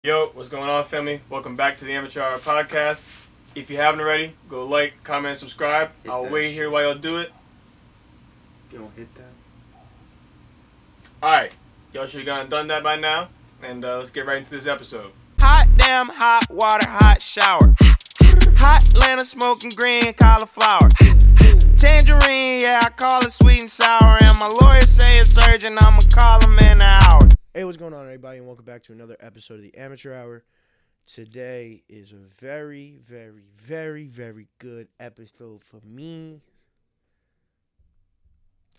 Yo, what's going on, family? Welcome back to the MadeinTYO podcast. If you haven't already, go like, comment, and subscribe. I'll wait here while y'all do it. You don't hit that. Alright, y'all should have gotten done that by now. And let's get right into this episode. Hot damn, hot water, hot shower. Hot Atlanta smoking green cauliflower. Tangerine, yeah, I call it sweet and sour. And my lawyer say it's urgent, I'ma call him in an hour. Hey, what's going on, everybody, and welcome back to another episode of the Amateur Hour. Today is a very, very, very, very good episode for me.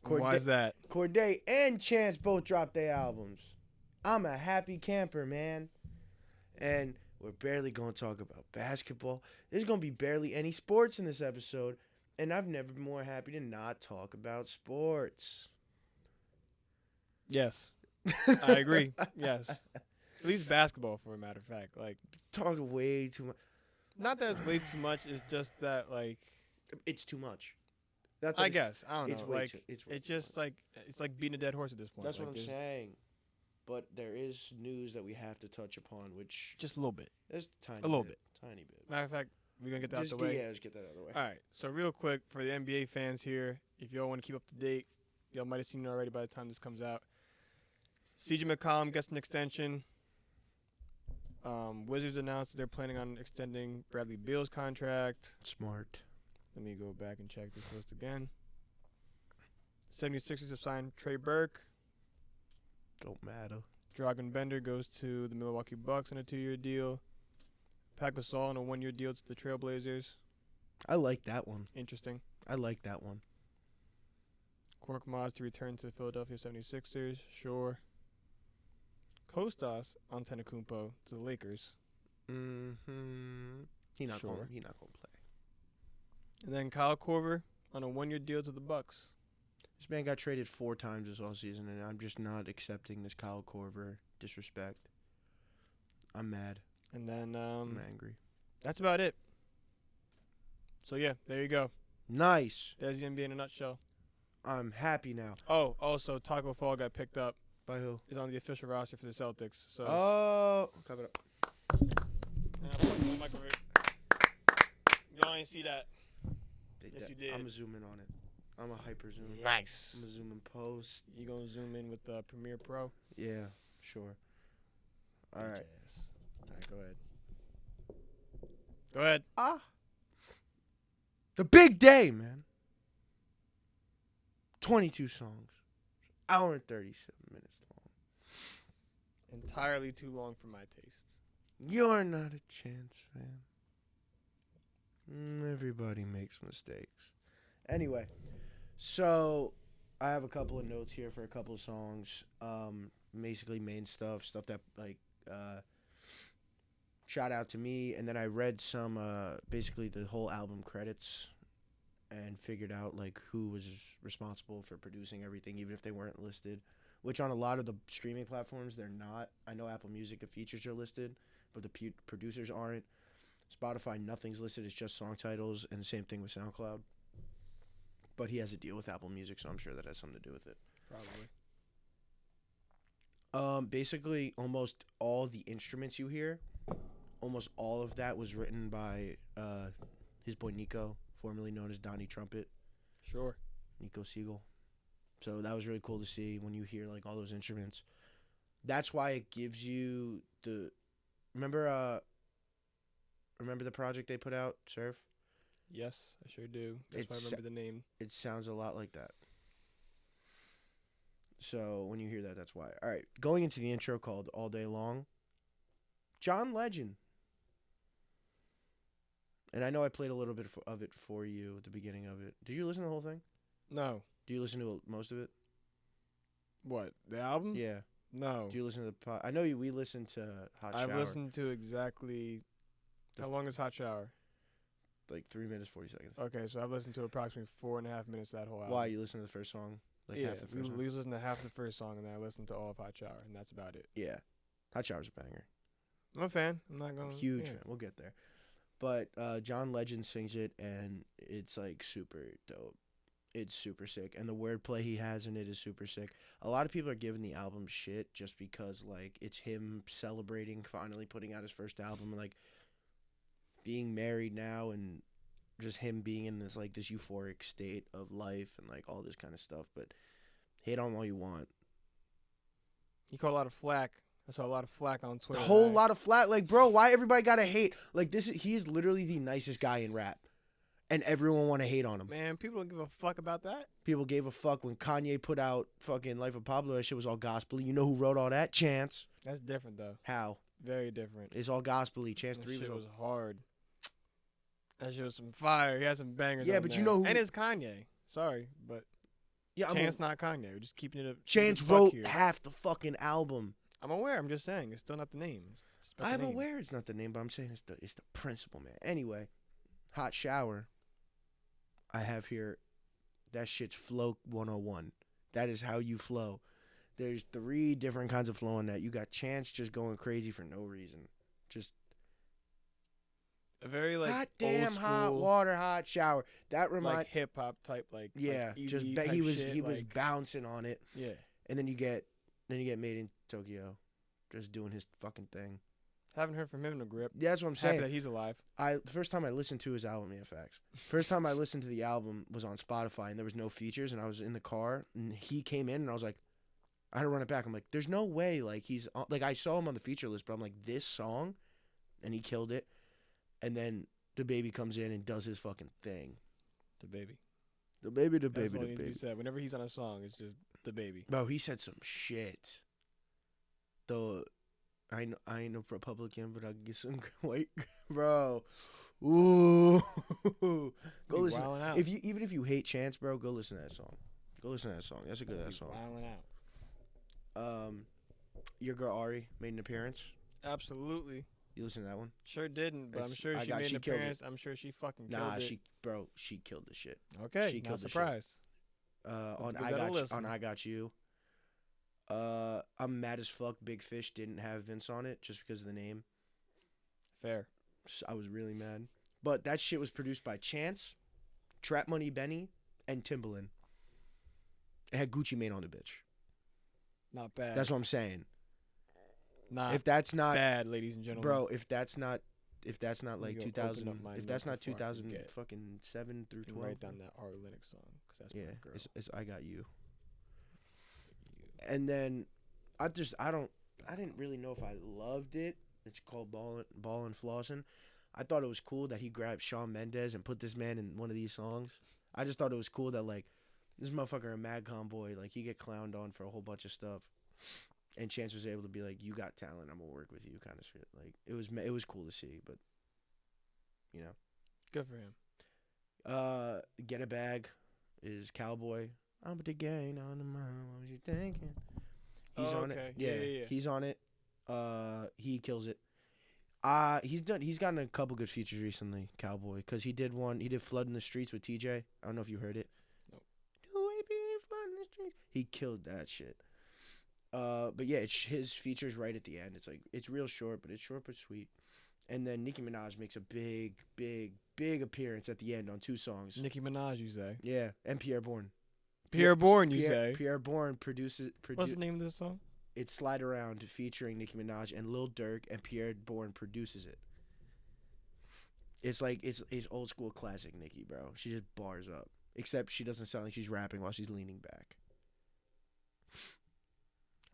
Why is that? Cordae and Chance both dropped their albums. I'm a happy camper, man. And we're barely going to talk about basketball. There's going to be barely any sports in this episode. And I've never been more happy to not talk about sports. Yes, I agree. Yes. At least basketball, for a matter of fact. Like, Talk way too much. not that it's way too much, it's just that, like, It's too much. Not that I it's- guess. I don't it's know. way Like, too- it's way it's too just much. it's like beating a dead horse at this point. That's Like, what I'm there's saying. But there is news that we have to touch upon, which Just a little bit. is tiny A little bit. Tiny bit. Matter of fact, we're going to get that out Just the way. yeah, just get that out of the way. All right, so real quick for the NBA fans here, if y'all want to keep up to date, y'all might have seen it already by the time this comes out. CJ McCollum gets an extension. Wizards announced that they're planning on extending Bradley Beal's contract. Smart. Let me go back and check this list again. 76ers have signed Trey Burke. Don't matter. Dragan Bender goes to the Milwaukee Bucks on a 2-year deal. Pat Gasol on a 1-year deal to the Trailblazers. I like that one. Interesting. I like that one. Cork Maz to return to the Philadelphia 76ers. Sure. Kostas Antetokounmpo to the Lakers. Mm-hmm. He not Sure. going to play. And then Kyle Korver on a 1-year deal to the Bucks. This man got traded 4 times this all season, and I'm just not accepting this Kyle Korver disrespect. I'm mad. And then I'm angry. that's about it. So, yeah, there you go. Nice. There's the NBA in a nutshell. I'm happy now. Oh, also, Taco Fall got picked up. By who? Is on the official roster for the Celtics. So, Oh. Cover it up. Y'all ain't see that. Yes, you did. I'm going to zoom in on it. I'm a hyper zoom. Nice. I'm going to zoom in post. You gonna zoom in with Premiere Pro? Yeah, sure. All right. All right, go ahead. Go ahead. The big day, man. 22 songs. Hour and 37 minutes long. Entirely too long for my tastes. You're not a Chance fan. Everybody makes mistakes. Anyway, so I have a couple of notes here for a couple of songs. Basically main stuff that like shout out to me, and then I read some basically the whole album credits and figured out like who was responsible for producing everything, even if they weren't listed, which on a lot of the streaming platforms they're not. I know Apple Music, the features are listed, but the producers aren't. Spotify, nothing's listed. It's just song titles, and the same thing with SoundCloud. But he has a deal with Apple Music, so I'm sure that has something to do with it. Probably. Basically, almost all the instruments you hear, almost all of that was written by his boy Nico, formerly known as Donnie Trumpet. Sure. Nico Siegel. So that was really cool to see when you hear like all those instruments. That's why it gives you the remember the project they put out, Surf? Yes, I sure do. That's why I remember the name. It sounds a lot like that. So when you hear that, that's why. All right, going into the intro called All Day Long, John Legend. And I know I played a little bit of it for you at the beginning of it. Did you listen to the whole thing? No. Do you listen to most of it? What? The album? Yeah. No. Do you listen to the pod? I know we listened to Hot Shower. I've listened to exactly. How long is Hot Shower? Like 3 minutes, 40 seconds. Okay, so I've listened to approximately 4.5 minutes of that whole album. Why? You listen to the first song? Like yeah, half the first song? we listened to half the first song, and then I listened to all of Hot Shower, and that's about it. Yeah. Hot Shower's a banger. I'm a fan. I'm not going to... Huge fan. We'll get there. But John Legend sings it, and it's like super dope. It's super sick, and the wordplay he has in it is super sick. A lot of people are giving the album shit just because like it's him celebrating finally putting out his first album, like being married now, and just him being in this like this euphoric state of life and like all this kind of stuff. But hate on all you want. He caught a lot of flack. I saw a lot of flack on A Twitter. whole lot of flat, like bro, why everybody gotta hate? Like he is literally the nicest guy in rap, and everyone want to hate on him. Man, people don't give a fuck about that. People gave a fuck when Kanye put out fucking Life of Pablo. That shit was all gospel-y. You know who wrote all that? Chance. That's different though. How? Very different. It's all gospel-y. Chance That 3 shit was was hard. That shit was some fire. He had some bangers. Yeah, on but there. you know who- And it's Kanye. Sorry, but yeah. Chance not Kanye. We're just keeping it. Chance keeping it a buck wrote here. half the fucking album. I'm aware. I'm just saying it's still not the name. It's about the I'm name. aware it's not the name, but I'm saying it's the principle, man. Anyway, Hot Shower. I have here. That shit's flow 101. That is how you flow. There's 3 different kinds of flow on that. You got Chance just going crazy for no reason. Just A very like hot damn old school, hot water, hot shower. That reminds like hip hop type like yeah, like just Eazy-E that type he was shit, he was like, bouncing on it, yeah. and then you get MadeinTYO, just doing his fucking thing. Haven't heard from him in a grip. Yeah, that's what I'm Happy saying. that he's alive. The first time I listened to his album, yeah, facts. First time I listened to the album was on Spotify, and there was no features, and I was in the car, and he came in, and I was like, I had to run it back. I'm like, there's no way, like he's on, like I saw him on the feature list, but I'm like, this song, and he killed it, and then DaBaby comes in and does his fucking thing. DaBaby. DaBaby, That's all needs to be DaBaby. said. Whenever he's on a song, it's just DaBaby. Bro, he said some shit. Though, I ain't no Republican, but I can get some white, bro. Ooh, go Be listen. wildin' out. Even if you hate Chance, bro, go listen to that song. Go listen to that song. That's a good ass song. Wildin' out. Your girl Ari made an appearance. Absolutely. You listen to that one? Sure didn't, but I'm It's- sure I she got- made she an killed it. appearance. I'm sure she fucking killed Nah, it. she killed the shit. Okay, she not killed the shit. surprised. On give I that a got you, listen. on I Got You. I'm mad as fuck. Big Fish didn't have Vince on it just because of the name. Fair. So I was really mad. But that shit was produced by Chance, Trap Money Benny, and Timbaland. It had Gucci Mane on the bitch. Not bad. That's what I'm saying. not If that's not, bad, ladies and gentlemen. bro, if that's not like Yo, 2000, open up my if that's notes not before I 2000 forget. fucking 7 through You can 12. write down that R Linux song because that's Yeah, my girl. it's I Got You. And then I didn't really know if I loved it. It's called Ballin' Flossin'. I thought it was cool that he grabbed Shawn Mendes and put this man in one of these songs. I just thought it was cool that like this motherfucker a Madcon boy, like he get clowned on for a whole bunch of stuff, and Chance was able to be like, "You got talent, I'm gonna work with you," kind of shit. Like it was cool to see, but you know, Good for him. Get a Bag is Cowboy. I'm with the gang on the mind. What was you thinking? He's Oh, on okay. it. Yeah. He's on it. He kills it. He's gotten a couple good features recently, Cowboy, because he did Flood in the Streets with TJ. I don't know if you heard it. Nope. Do we be flood in the streets? He killed that shit. But yeah, his features right at the end. It's like it's real short, but it's short but sweet. And then Nicki Minaj makes a big appearance at the end on 2 songs. Nicki Minaj, you say? Yeah, and Pierre Bourne. Pierre Bourne, you say? Pierre Bourne produces. What's the name of this song? It's Slide Around featuring Nicki Minaj and Lil Durk, and Pierre Bourne produces it. It's like it's old school classic Nicki, bro. She just bars up. Except she doesn't sound like she's rapping while she's leaning back.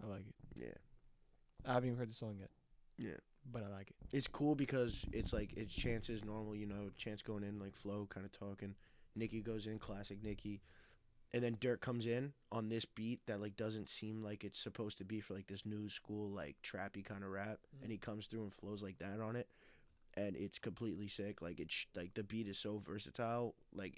I like it. Yeah. I haven't even heard the song yet. Yeah. But I like it. It's cool because it's like it's Chance's normal, Chance going in like flow kind of talking. Nicki goes in classic Nicki. And then Dirk comes in on this beat that like doesn't seem like it's supposed to be for like this new school like trappy kind of rap, and he comes through and flows like that on it, and it's completely sick. Like it's like the beat is so versatile. Like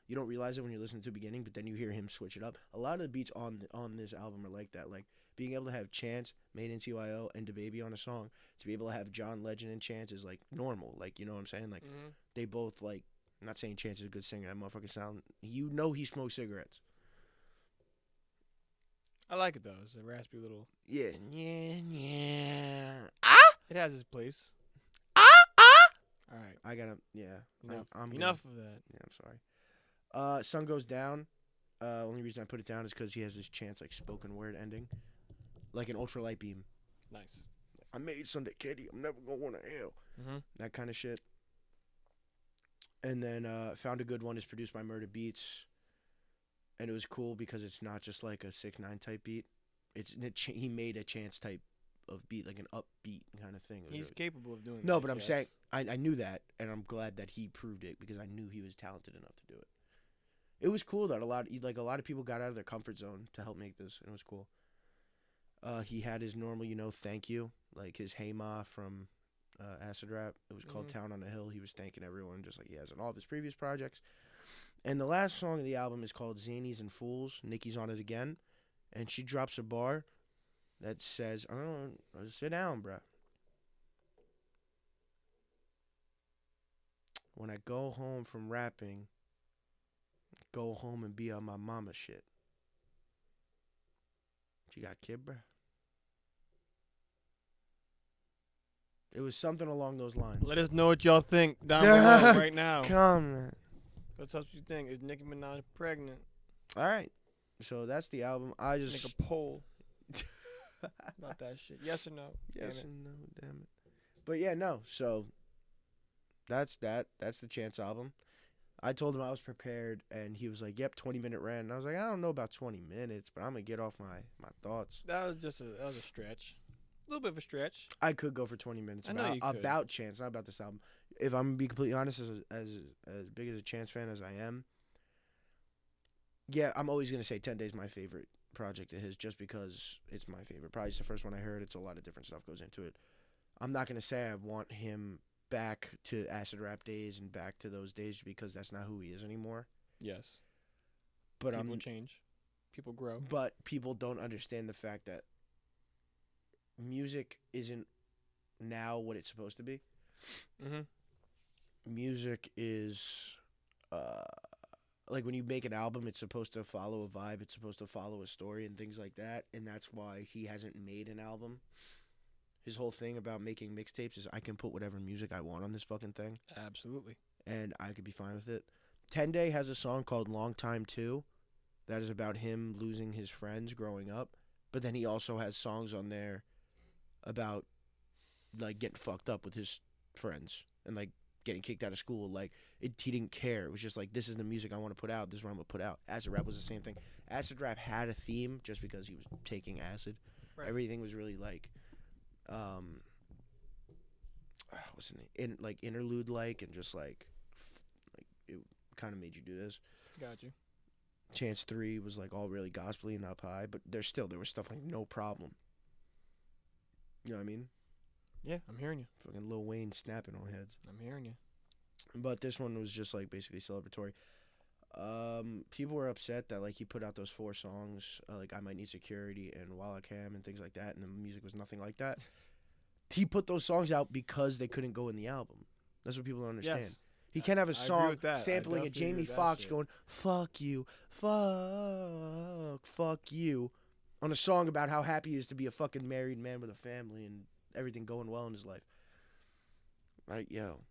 you don't realize it when you're listening to the beginning, but then you hear him switch it up. A lot of the beats on this album are like that. Like being able to have Chance, MadeinTYO, and DaBaby on a song, to be able to have John Legend and Chance is like normal. Like you know what I'm saying? Like they both like. I'm not saying Chance is a good singer. That motherfucker sound. He smokes cigarettes. I like it though. It's a raspy little. Yeah. It has its place. All right. I gotta. Yeah. Enough. I'm Enough of that. Yeah. I'm sorry. Sun Goes Down. Only reason I put it down is because he has this chance like spoken word ending, like an ultralight beam. Nice. I made Sunday Kitty. I'm never gonna want to hell. That kind of shit. And then found a good one is produced by Murder Beats, and it was cool because it's not just like a 6ix9ine type beat. He made a Chance type of beat, like an upbeat kind of thing. He's capable of doing that. No, but I'm saying I knew that, and I'm glad that he proved it because I knew he was talented enough to do it. It was cool that a lot of people got out of their comfort zone to help make this, and it was cool. He had his normal, thank you, like his Hey Ma from Acid Rap. It was called Town on a Hill. He was thanking everyone just like he has on all of his previous projects. And the last song of the album is called Zanies and Fools. Nicki's on it again, and she drops a bar that says, sit down, bruh. When I go home from rapping, go home and be on my mama shit. You got kid, bruh? It was something along those lines. Let us know what y'all think down below right now. Come on. What's up? What you think? Is Nicki Minaj pregnant? All right. So that's the album. I just make a poll about that shit. Yes or no? Yes and no, damn it. But yeah, no. So that's that. That's the Chance album. I told him I was prepared, and he was like, "Yep, 20-minute rant." And I was like, "I don't know about 20 minutes, but I'm gonna get off my thoughts." That was a stretch. A little bit of a stretch. I could go for 20 minutes about Chance, not about this album. If I'm gonna be completely honest, as big as a Chance fan as I am, yeah, I'm always gonna say 10 Days my favorite project of his, just because it's my favorite. Probably it's the first one I heard. It's a lot of different stuff goes into it. I'm not gonna say I want him back to Acid Rap days and back to those days because that's not who he is anymore. Yes. But people change. People grow. But people don't understand the fact that music isn't now what it's supposed to be. Music is like when you make an album, it's supposed to follow a vibe, it's supposed to follow a story and things like that, and that's why he hasn't made an album. His whole thing about making mixtapes is I can put whatever music I want on this fucking thing. Absolutely. And I could be fine with it. 10 Day has a song called Long Time 2 that is about him losing his friends growing up, but then he also has songs on there about like getting fucked up with his friends and like getting kicked out of school. Like he didn't care. It was just like, this is the music I want to put out. This is what I'm gonna put out. Acid Rap was the same thing. Acid Rap had a theme just because he was taking acid. Right. Everything was really like, what's it? Like interlude like, and just like it kind of made you do this. Got you. Chance 3 was like all really gospel-y and up high, but there was stuff like No Problem. You know what I mean? Yeah, I'm hearing you. Fucking Lil Wayne snapping on heads. I'm hearing you. But this one was just like basically celebratory. People were upset that like he put out those 4 songs, like I Might Need Security and While I Can and things like that, and the music was nothing like that. He put those songs out because they couldn't go in the album. That's what people don't understand. Yes. He can't have a song sampling a Jamie Foxx going, fuck you, fuck you, on a song about how happy he is to be a fucking married man with a family and everything going well in his life. Like, yo,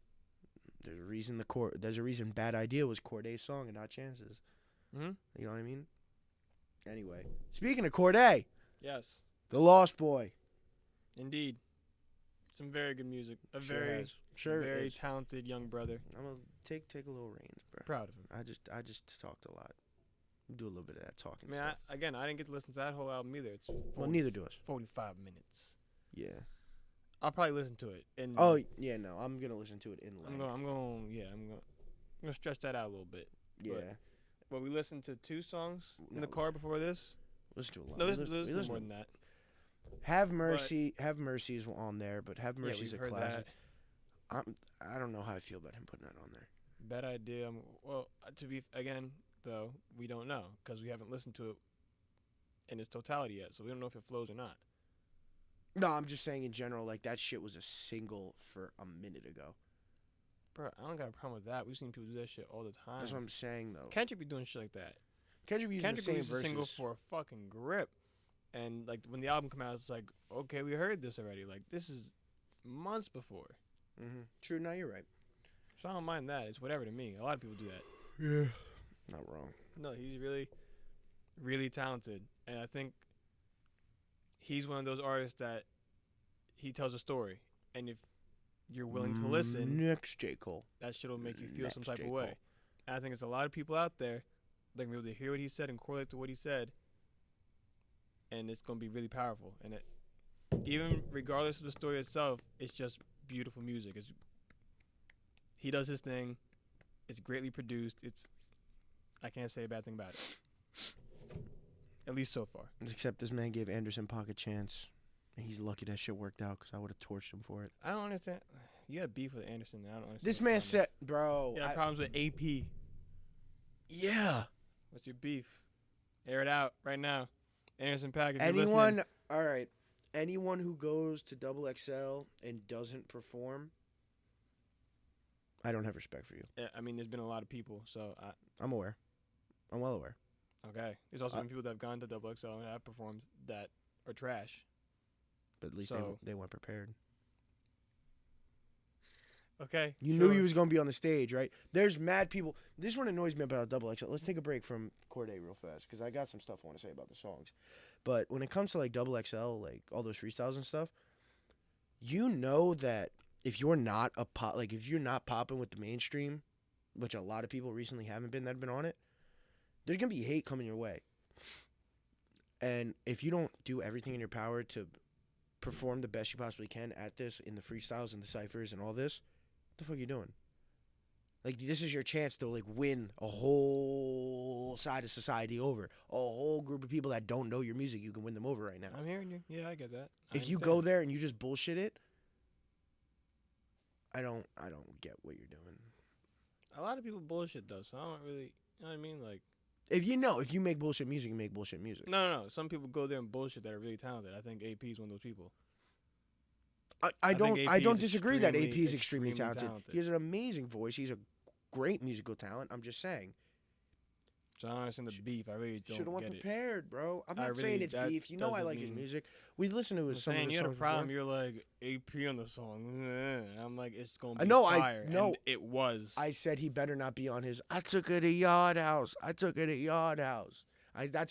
there's a reason Bad Idea was Cordae's song and not Chance's. Mm-hmm. You know what I mean? Anyway, speaking of Cordae. Yes. The Lost Boy. Indeed. Some very good music. Very talented young brother. I'm gonna take a little reins, bro. Proud of him. I just talked a lot. Do a little bit of that talking. I mean, stuff. I didn't get to listen to that whole album either. It's neither do us. 45 minutes. Yeah. I'll probably listen to it. I'm gonna listen to it in length. I'm gonna stretch that out a little bit. Yeah. But we listened to 2 songs in the car before this. Listen to a lot. No, listen more than that. Have Mercy is on there, but Have Mercy's a classic. That. I don't know how I feel about him putting that on there. Bad Idea. Though, we don't know because we haven't listened to it in its totality yet, so we don't know if it flows or not. No, I'm just saying in general, like that shit was a single for a minute ago. Bro, I don't got a problem with that. We've seen people do that shit all the time. That's what I'm saying, though. Kendrick be doing shit like that. Kendrick used the same verses. Single for a fucking grip. And, like, when the album came out, it's like, okay, we heard this already. Like, this is months before. Mm-hmm. True, no, you're right. So I don't mind that. It's whatever to me. A lot of people do that. Yeah. Not wrong. No, he's really really talented, and I think he's one of those artists that he tells a story, and if you're willing to listen, Next J. Cole. that shit will make you feel some Next type J. of way. Cole. And I think there's a lot of people out there that can be able to hear what he said and correlate to what he said, and it's gonna be really powerful. And it, even regardless of the story itself, it's just beautiful music. He does his thing. It's greatly produced. I can't say a bad thing about it. At least so far. Except this man gave Anderson .Paak a chance. And he's lucky that shit worked out because I would have torched him for it. I don't understand. You have beef with Anderson. I don't understand. This man said, bro. You have problems with AP. Yeah. What's your beef? Air it out right now. Anderson .Paak, if you're Anyone, listening. all right. Anyone who goes to XXL and doesn't perform, I don't have respect for you. Yeah, I mean, there's been a lot of people, so I'm aware. I'm well aware. okay. There's also been people that have gone to XXL and have performed that are trash. But at least So- they weren't prepared. Okay. You knew he was going to be on the stage, right? There's mad people. This one annoys me about XXL. Let's take a break from Cordae real fast because I got some stuff I want to say about the songs. But when it comes to like XXL, like all those freestyles and stuff, you know that if you're not if you're not popping with the mainstream, which a lot of people recently haven't been that have been on it, there's going to be hate coming your way. And if you don't do everything in your power to perform the best you possibly can at this in the freestyles and the ciphers and all this, what the fuck are you doing? Like, this is your chance to like win a whole side of society over, a whole group of people that don't know your music. You can win them over right now. I'm hearing you. Yeah, I get that. If you go there and you just bullshit it, I don't get what you're doing. A lot of people bullshit though, so I don't really. You know what I mean? Like, If you make bullshit music, you make bullshit music. no. Some people go there and bullshit that are really talented. I think AP is one of those people. I think don't AP is disagree that AP is extremely extremely talented. talented. He has an amazing voice. He's a great musical talent. I'm just saying. So I don't understand the beef. I really don't Should have went get it. prepared, bro. I'm I not saying really- it's that beef. You know I doesn't like his mean- music. We listened to I'm his some of saying his you had a songs problem. before. You're like AP on the song. I'm like, it's gonna be No, fire. no. And it was. I said he better not be on his. I took it to Yard House. That's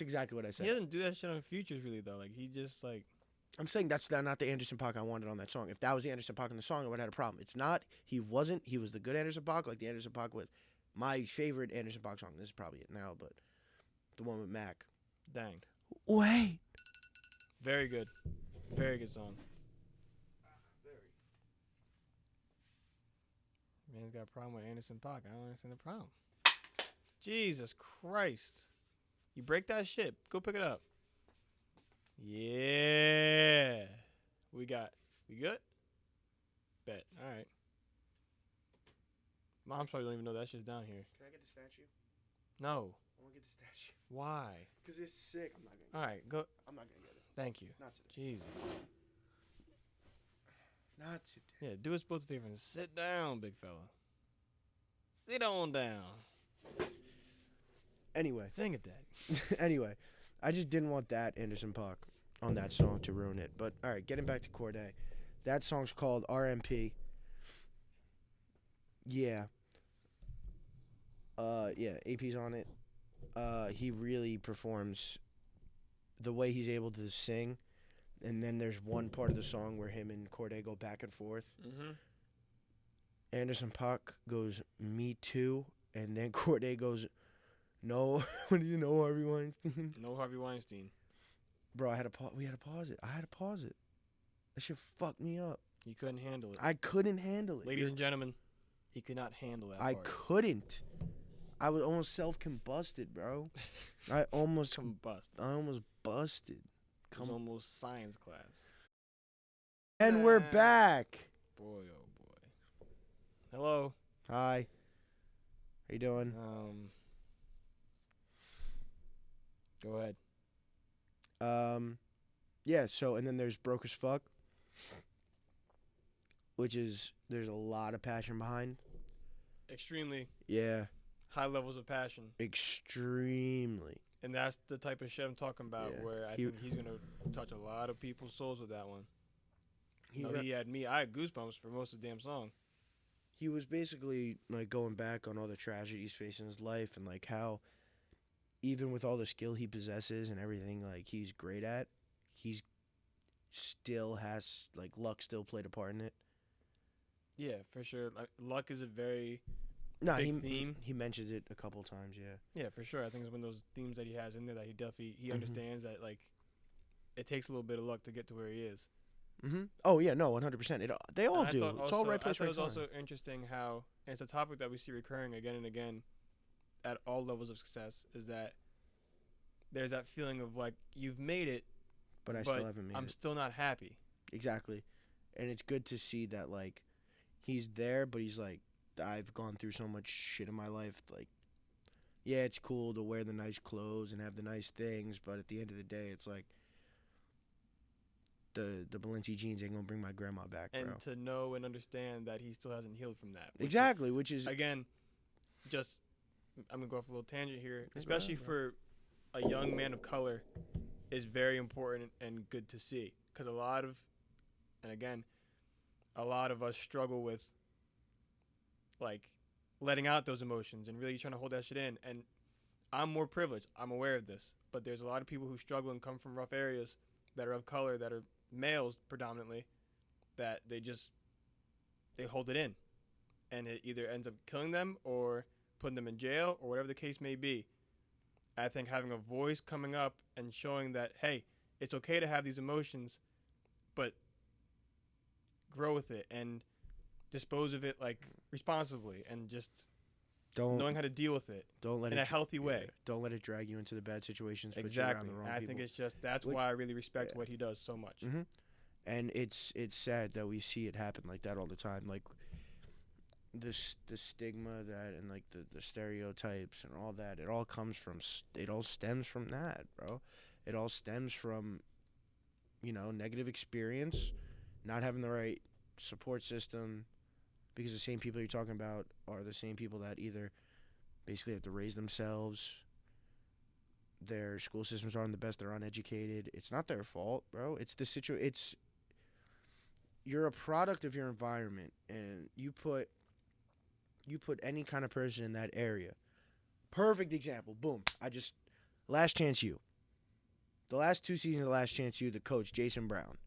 exactly what I said. He doesn't do that shit on Futures really though. Like he just like. I'm saying that's not the Anderson .Paak I wanted on that song. If that was the Anderson .Paak on the song, I would have had a problem. It's not. He wasn't. He was the good Anderson .Paak, like the Anderson .Paak with my favorite Anderson .Paak song. This is probably it now, but the one with Mac. Dang. Wait. Very good. Very good song. Man's got a problem with Anderson .Paak. I don't understand the problem. Jesus Christ. You break that shit. Go pick it up. Yeah. We good? Bet. All right. Moms probably don't even know that shit's down here. Can I get the statue? No. I want to get the statue Why? because it's sick. I'm not gonna. All right. Go. I'm not gonna get it. Thank you. Not today. Jesus. Not today. Yeah, do us both a favor and sit down, big fella. Sit on down. Anyway. Sing it, Daddy. Anyway, I just didn't want that Anderson .Paak on that song to ruin it. But all right, getting back to Cordae, that song's called RMP. Yeah. Yeah, AP's on it. He really performs the way he's able to sing, and then there's one part of the song where him and Cordae go back and forth. Mm-hmm. Anderson .Paak goes, "Me too," and then Cordae goes, "No, what do you know, Harvey Weinstein?" No Harvey Weinstein. Bro, we had to pause it. I had to pause it. That shit fucked me up. He couldn't handle it. I couldn't handle it. Ladies and gentlemen, he could not handle that I part. couldn't. I was almost self-combusted, bro. I almost Combust. busted. It was almost science class. And we're back. Boy, oh boy. Hello. Hi. How you doing? Go ahead. Yeah, so, and then there's Broke as Fuck, which is, there's a lot of passion behind. Extremely Yeah, high levels of passion. extremely. And that's the type of shit I'm talking about, Yeah. where I He- think he's going to touch a lot of people's souls with that one. He No, re- he had me. I had goosebumps for most of the damn song. He was basically, like, going back on all the tragedies facing his life and, like, how even with all the skill he possesses and everything like he's great at, he's still has like luck still played a part in it. Yeah, for sure. Like, luck is a very No, big theme. he mentions it a couple times. Yeah. Yeah, for sure. I think it's one of those themes that he has in there that he definitely Mhm. understands that like it takes a little bit of luck to get to where he is. Oh yeah, no, 100%. They all And I do. thought It's all right I place, thought it right was time. also interesting how, and it's a topic that we see recurring again and again at all levels of success, is that there's that feeling of like you've made it, But I but still haven't made I'm it. still not happy. Exactly. And it's good to see that like he's there, but he's like, I've gone through so much shit in my life. Like, yeah, it's cool to wear the nice clothes and have the nice things, but at the end of the day, it's like the Balenci jeans ain't gonna bring my grandma back, bro. And to know and understand that he still hasn't healed from that. Exactly, which is Again, just I'm gonna go off a little tangent here, go especially ahead, bro. for a young man of color, is very important and good to see. Because a lot of us struggle with like letting out those emotions and really trying to hold that shit in. And I'm more privileged. I'm aware of this, but there's a lot of people who struggle and come from rough areas that are of color, that are males predominantly, that they hold it in, and it either ends up killing them or putting them in jail or whatever the case may be. I think having a voice coming up and showing that, hey, it's okay to have these emotions, but grow with it and dispose of it like responsibly and just knowing how to deal with it don't let in it a healthy way. Don't let it drag you into the bad situations. Put you around Exactly. the wrong And I people. think it's just that's why I really respect what he does so much. Mhm. And it's sad that we see it happen like that all the time. Like the stigma that and like the stereotypes and all that. It all stems from that, bro. It all stems from negative experience, not having the right support system, because the same people you're talking about are the same people that either basically have to raise themselves. Their school systems aren't the best. They're uneducated. It's not their fault, bro. It's the you're a product of your environment, and you put any kind of person in that area. Perfect example. Boom. Last Chance U. The last 2 seasons of Last Chance U, the coach Jason Brown.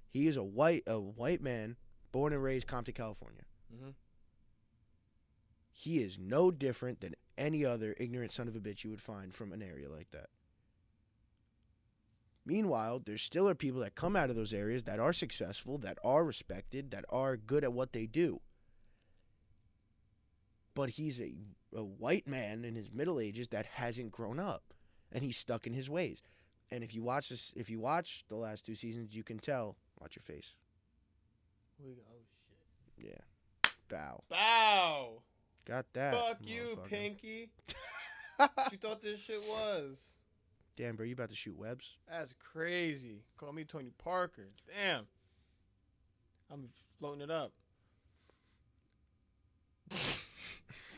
He is a white man, born and raised Compton, California. Mm-hmm. He is no different than any other ignorant son of a bitch you would find from an area like that. Meanwhile, there still are people that come out of those areas that are successful, that are respected, that are good at what they do. But he's a white man in his middle ages that hasn't grown up, and he's stuck in his ways. And if you watch the last 2 seasons, you can tell. Watch your face. Oh shit. Yeah. Bow. Bow. Got that. Fuck you, motherfucker. Pinky. What you thought this shit was? Damn, bro, you about to shoot webs? That's crazy. Call me Tony Parker. Damn. I'm floating it up.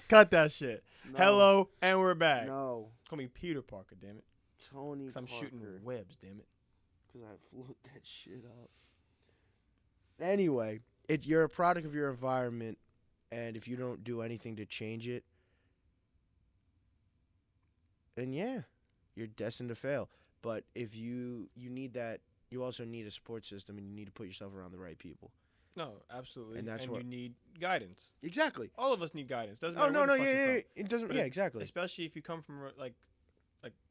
Cut that shit. No. Hello, and we're back. No. Call me Peter Parker, damn it. Tony Because I'm shooting Parker. webs, damn it. Because I float that shit up. Anyway, you're a product of your environment, and if you don't do anything to change it, then yeah, you're destined to fail. But if you need that, you also need a support system, and you need to put yourself around the right people. No, absolutely. And that's what- you need guidance. Exactly. All of us need guidance. Doesn't Oh matter no, where no, the fuck yeah, you're yeah. from. It doesn't. But Yeah, exactly. Especially if you come from like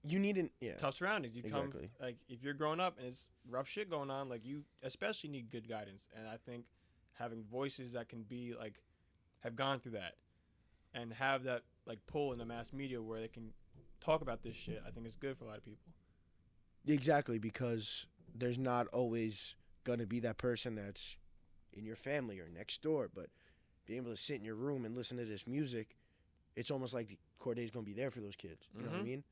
You need an tough surroundings. You Exactly. come like if you're growing up and it's rough shit going on, like you especially need good guidance. And I think having voices that can be like have gone through that and have that like pull in the mass media where they can talk about this shit, I think is good for a lot of people. Exactly, because there's not always gonna be that person that's in your family or next door, but being able to sit in your room and listen to this music, it's almost like Cordae's gonna be there for those kids. You know what I mean?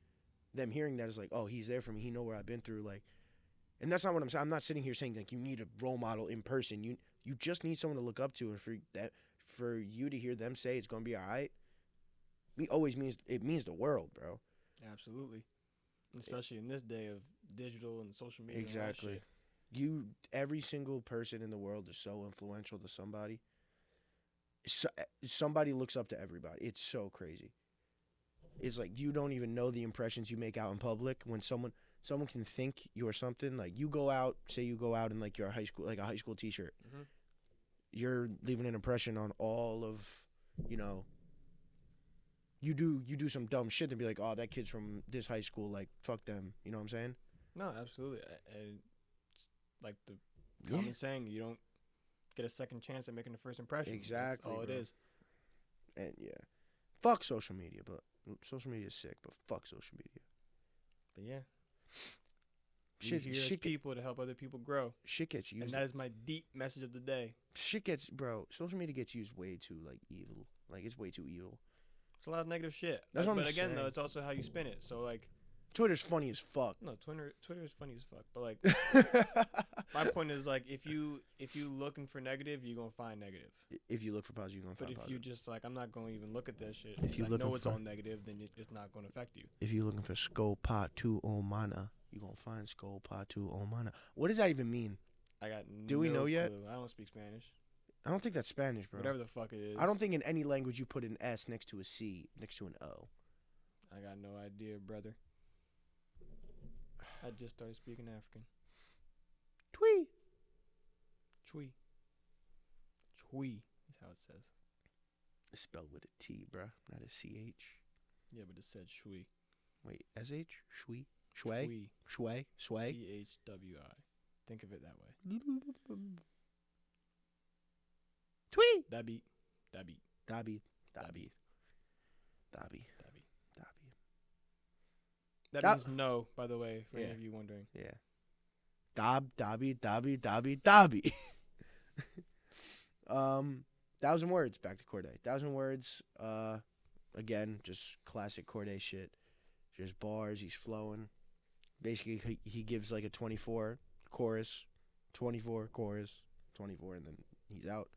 Them hearing that is like, oh, he's there for me. He know where I've been through. Like, and that's not what I'm saying. I'm not sitting here saying like you need a role model in person. You just need someone to look up to, and for you to hear them say it's gonna be all right, means the world, bro. Absolutely. Especially in this day of digital and social media. Exactly. And all that shit. Every single person in the world is so influential to somebody. Somebody looks up to everybody. It's so crazy. is like you don't even know the impressions you make out in public when someone can think you're something. Like you go out, say you go out in like your high school, like a high school T-shirt. Mm-hmm. You're leaving an impression on all of, you know. You do some dumb shit and be like, oh, that kid's from this high school, like fuck them. You know what I'm saying? No, absolutely. And it's like the common saying, you don't get a second chance at making the first impression. Exactly. That's all bro. it is. And yeah, fuck social media, but social media is sick. But fuck social media. But yeah, Shit, we here as people to help other people grow, shit gets used. and that is my deep message of the day. Shit gets, bro. Social media gets used way too like evil. Like it's way too evil. It's a lot of negative shit. That's what but I'm again, saying. though, it's also how you spin it. So like, Twitter's funny as fuck. no, Twitter is funny as fuck. But like, my point is like, if you looking for negative, you're gonna find negative. If you look for positive, you're gonna But find if positive. you just like, I'm not going to even look at that shit. If you I looking know it's for- all negative, then it's not going to affect you. If you're looking for Skopatu Omana, you're gonna find Skopatu Omana. What does that even mean? I got Do we no know yet? clue. I don't speak Spanish. I don't think that's Spanish, bro. Whatever the fuck it is. I don't think in any language you put an S next to a C, next to an O. I got no idea, brother. I just started speaking African. Twee. Chui. Chui is how it says. It's spelled with a T, bro, not a CH. Yeah, but it said Chui. Wait, SH? Shui? Shui? Chui. Shui? Sway? CHWI. Think of it that way. Twee. Dabi. Dabi. Dabi. Dabi. Dabi. Dabi. Dabi. Dabi. That Da- means no, by the way, for any Yeah. of you wondering. Yeah. Dabi. Dabi. 1,000 words. Back to Cordae. 1,000 words. Again, just classic Cordae shit. Just bars. He's flowing. Basically, he gives like a 24 chorus, 24 chorus, 24, and then he's out.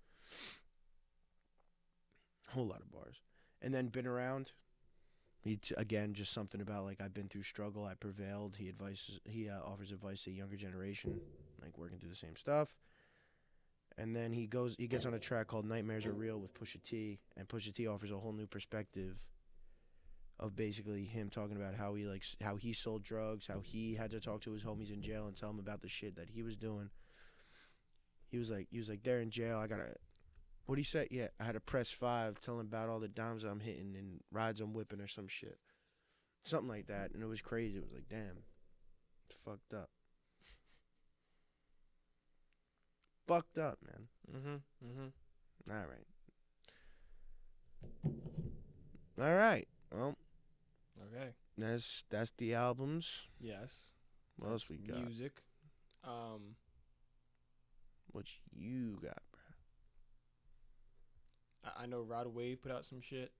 Whole lot of bars. And then Been Around. Again, just something about like I've been through struggle, I prevailed. He offers advice to a younger generation, like working through the same stuff. And then he gets on a track called Nightmares Are Real with Pusha T, and Pusha T offers a whole new perspective of basically him talking about how he sold drugs, how he had to talk to his homies in jail and tell them about the shit that he was doing. He was like they're in jail, what'd he say? Yeah, I had to press 5, tell him about all the dimes I'm hitting and rides I'm whipping or some shit. Something like that. And it was crazy. It was like, damn. It's fucked up. Fucked up, man. All right. Well, Okay. that's the albums. Yes. What else we got? Music. What you got, bro? I know Rod Wave put out some shit.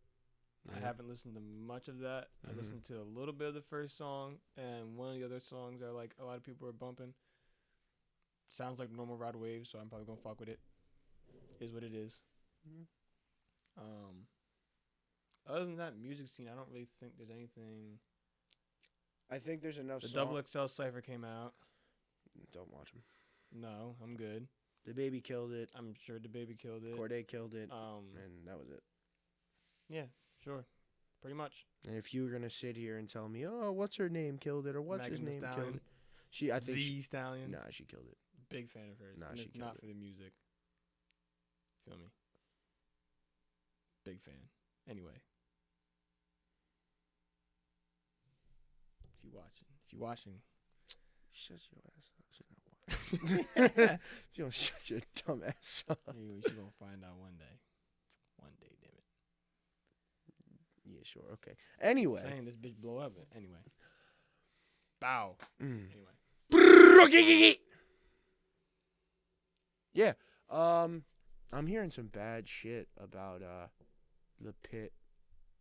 I Yeah. haven't listened to much of that. I Mhm. listened to a little bit of the first song, and one of the other songs are like a lot of people are bumping. Sounds like normal Rod Wave, so I'm probably gonna fuck with it. Is what it is. Mhm. Other than that music scene, I don't really think there's anything. I think there's enough. The Double XL Cypher came out. Don't watch him. No, I'm good. DaBaby killed it. I'm sure DaBaby killed it. Cordae killed it. Um, And that was it. yeah, sure, pretty much. And if you were gonna sit here and tell me, oh, what's her name killed it, or what's his Megan Thee name killed Stallion. it, I think The Stallion. nah, she killed it. Big fan of hers. Nah, and she it's killed not it. for the music. Feel me? Big fan. Anyway. If you watching. Shut your ass up. She's not watching. If you don't shut your dumb ass up. You gonna find out one day. One day, damn it. Yeah, sure. Okay. Anyway. Saying this bitch blow up. Anyway. Bow. Mm. Anyway. Yeah. I'm hearing some bad shit about the Pitt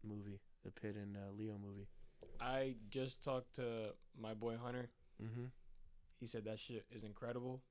movie, the Pitt and Leo movie. I just talked to my boy Hunter. Mm-hmm. He said that shit is incredible.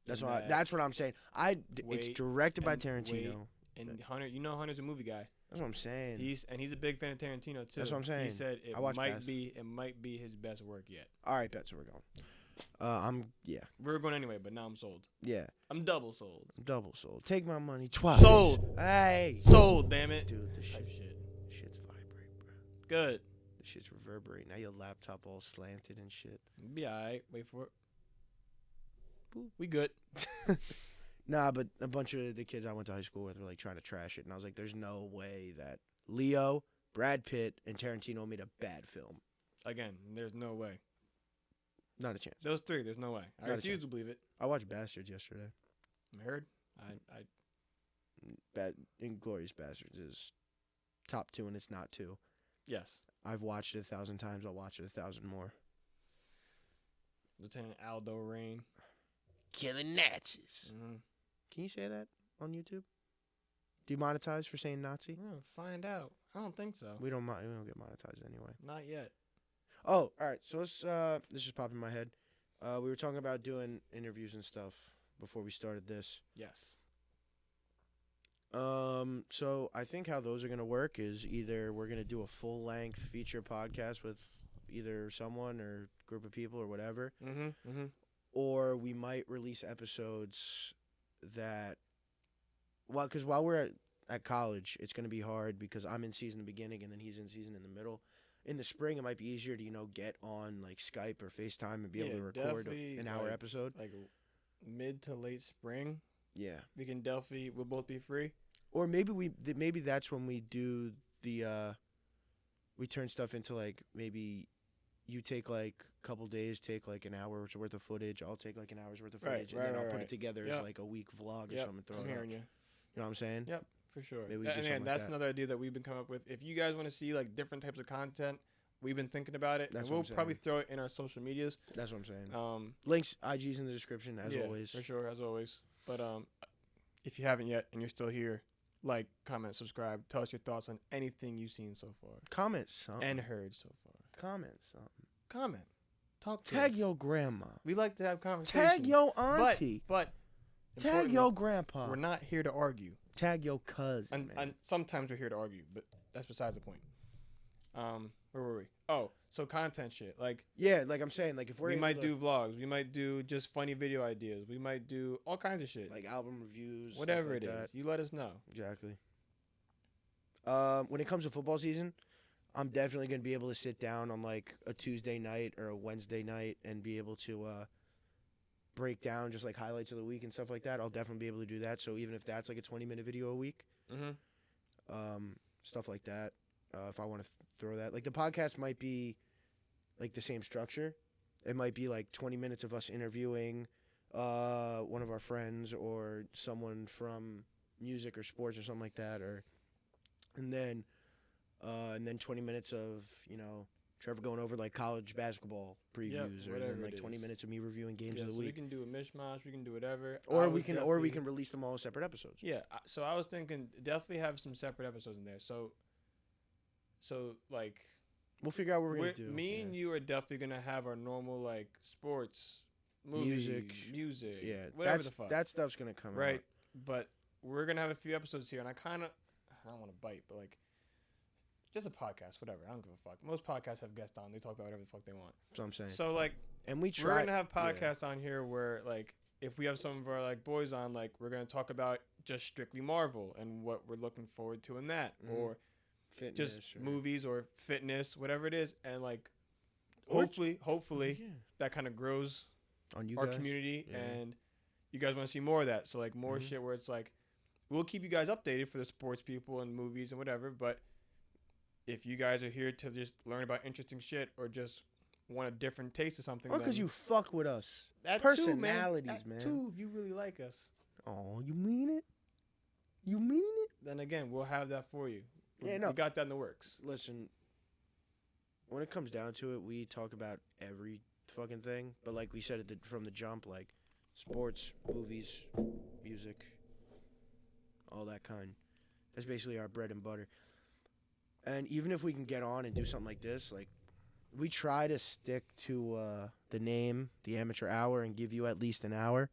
That's and why. that- That's what I'm saying. It's wait, directed by and Tarantino. And Hunter, you know Hunter's a movie guy. That's what I'm saying. He's a big fan of Tarantino too. That's what I'm saying. He said I watched it Bass. might be his best work yet. All right, bet. So we're going. Yeah. We're going anyway, but now I'm sold. Yeah. I'm double sold. I'm double sold. Take my money twice. Sold. Hey. Sold, damn it. Dude, the Type shit. shit. Shit's vibrate, bro. Good. This shit's reverberating. Now your laptop all slanted and shit. Be alright. Wait for it. Boop. We good. Nah, but a bunch of the kids I went to high school with were like trying to trash it, and I was like, "There's no way that Leo, Brad Pitt, and Tarantino made a bad film. Again, there's no way. Not a chance." Those three, there's no way. I Not a refuse chance. to believe it. I watched Bastards yesterday. I heard. Inglourious Bastards is top 2, and it's not 2. Yes. I've watched it 1,000 times. I'll watch it 1,000 more. Lieutenant Aldo Rain. Killing Nazis. Mm-hmm. Can you say that on YouTube? Demonetized for saying Nazi? We're gonna find out. I don't think so. We don't get monetized anyway. Not yet. Oh, all right. So let's. This just popped in my head. We were talking about doing interviews and stuff before we started this. Yes. So I think how those are gonna work is either we're gonna do a full length feature podcast with either someone or group of people or whatever, or we might release episodes that. Well, because while we're at college, it's gonna be hard because I'm in season in the beginning and then he's in season in the middle. In the spring, it might be easier to get on like Skype or FaceTime and be able to record an hour episode. Like mid to late spring. Yeah, we'll both be free. Or maybe that's when we do the we turn stuff into like maybe you take like a couple days, take like an hour's worth of footage. I'll take like an hour's worth of footage, and then I'll put it together as like a week vlog or something. I'm hearing you. You know what I'm saying? Yep, for sure. Maybe we do something like that's that. another idea that we've been coming up with. If you guys want to see like different types of content, we've been thinking about it. That's and what we'll I'm probably saying. throw it in our social medias. That's what I'm saying. Links, IG's in the description as always. For sure, as always. But if you haven't yet and you're still here, like, comment, subscribe. Tell us your thoughts on anything you've seen so far. Comment something. And heard so far. Comment something. Comment. Talk to Tag us. your grandma. We like to have conversations. Tag your auntie. But tag your grandpa. We're not here to argue. Tag your cousin. And sometimes we're here to argue, but that's besides the point. Where were we? Oh, so content shit. Like, yeah, like I'm saying, like if we might do vlogs, we might do just funny video ideas, we might do all kinds of shit, like album reviews, whatever stuff like it that. is. You let us know. Exactly. When it comes to football season, I'm definitely gonna be able to sit down on like a Tuesday night or a Wednesday night and be able to break down just like highlights of the week and stuff like that. I'll definitely be able to do that. So even if that's like a 20-minute video a week, stuff like that. If I want to throw that, like the podcast might be like the same structure. It might be like 20 minutes of us interviewing one of our friends or someone from music or sports or something like that, and then 20 minutes of Trevor going over like college basketball previews, or then like 20 minutes of me reviewing games of the week. We can do a mishmash. We can do whatever. Or we can release them all as separate episodes. Yeah. So I was thinking definitely have some separate episodes in there. So like we'll figure out what we're gonna do. Me and you are definitely gonna have our normal like sports, movies, music, whatever the fuck. That stuff's gonna come right. out. But we're gonna have a few episodes here, and I don't want to bite, but like. Just a podcast, whatever. I don't give a fuck. Most podcasts have guests on. They talk about whatever the fuck they want. That's what I'm saying. So, like, and we're going to have podcasts on here where, like, if we have some of our, like, boys on, like, we're going to talk about just strictly Marvel and what we're looking forward to in that. Or fitness. Just movies or fitness, whatever it is. And, like, hopefully, that kind of grows on you our guys. Community. Yeah. And you guys want to see more of that. So, like, more shit where it's, like, we'll keep you guys updated for the sports people and movies and whatever, but if you guys are here to just learn about interesting shit or just want a different taste of something, or because you fuck with us, that personalities, man. Too, if you really like us. Oh, you mean it? You mean it? Then again, we'll have that for you. We got that in the works. Listen, when it comes down to it, we talk about every fucking thing. But like we said from the jump, like sports, movies, music, all that kind. That's basically our bread and butter. And even if we can get on and do something like this, like we try to stick to the name, the Amateur Hour, and give you at least an hour.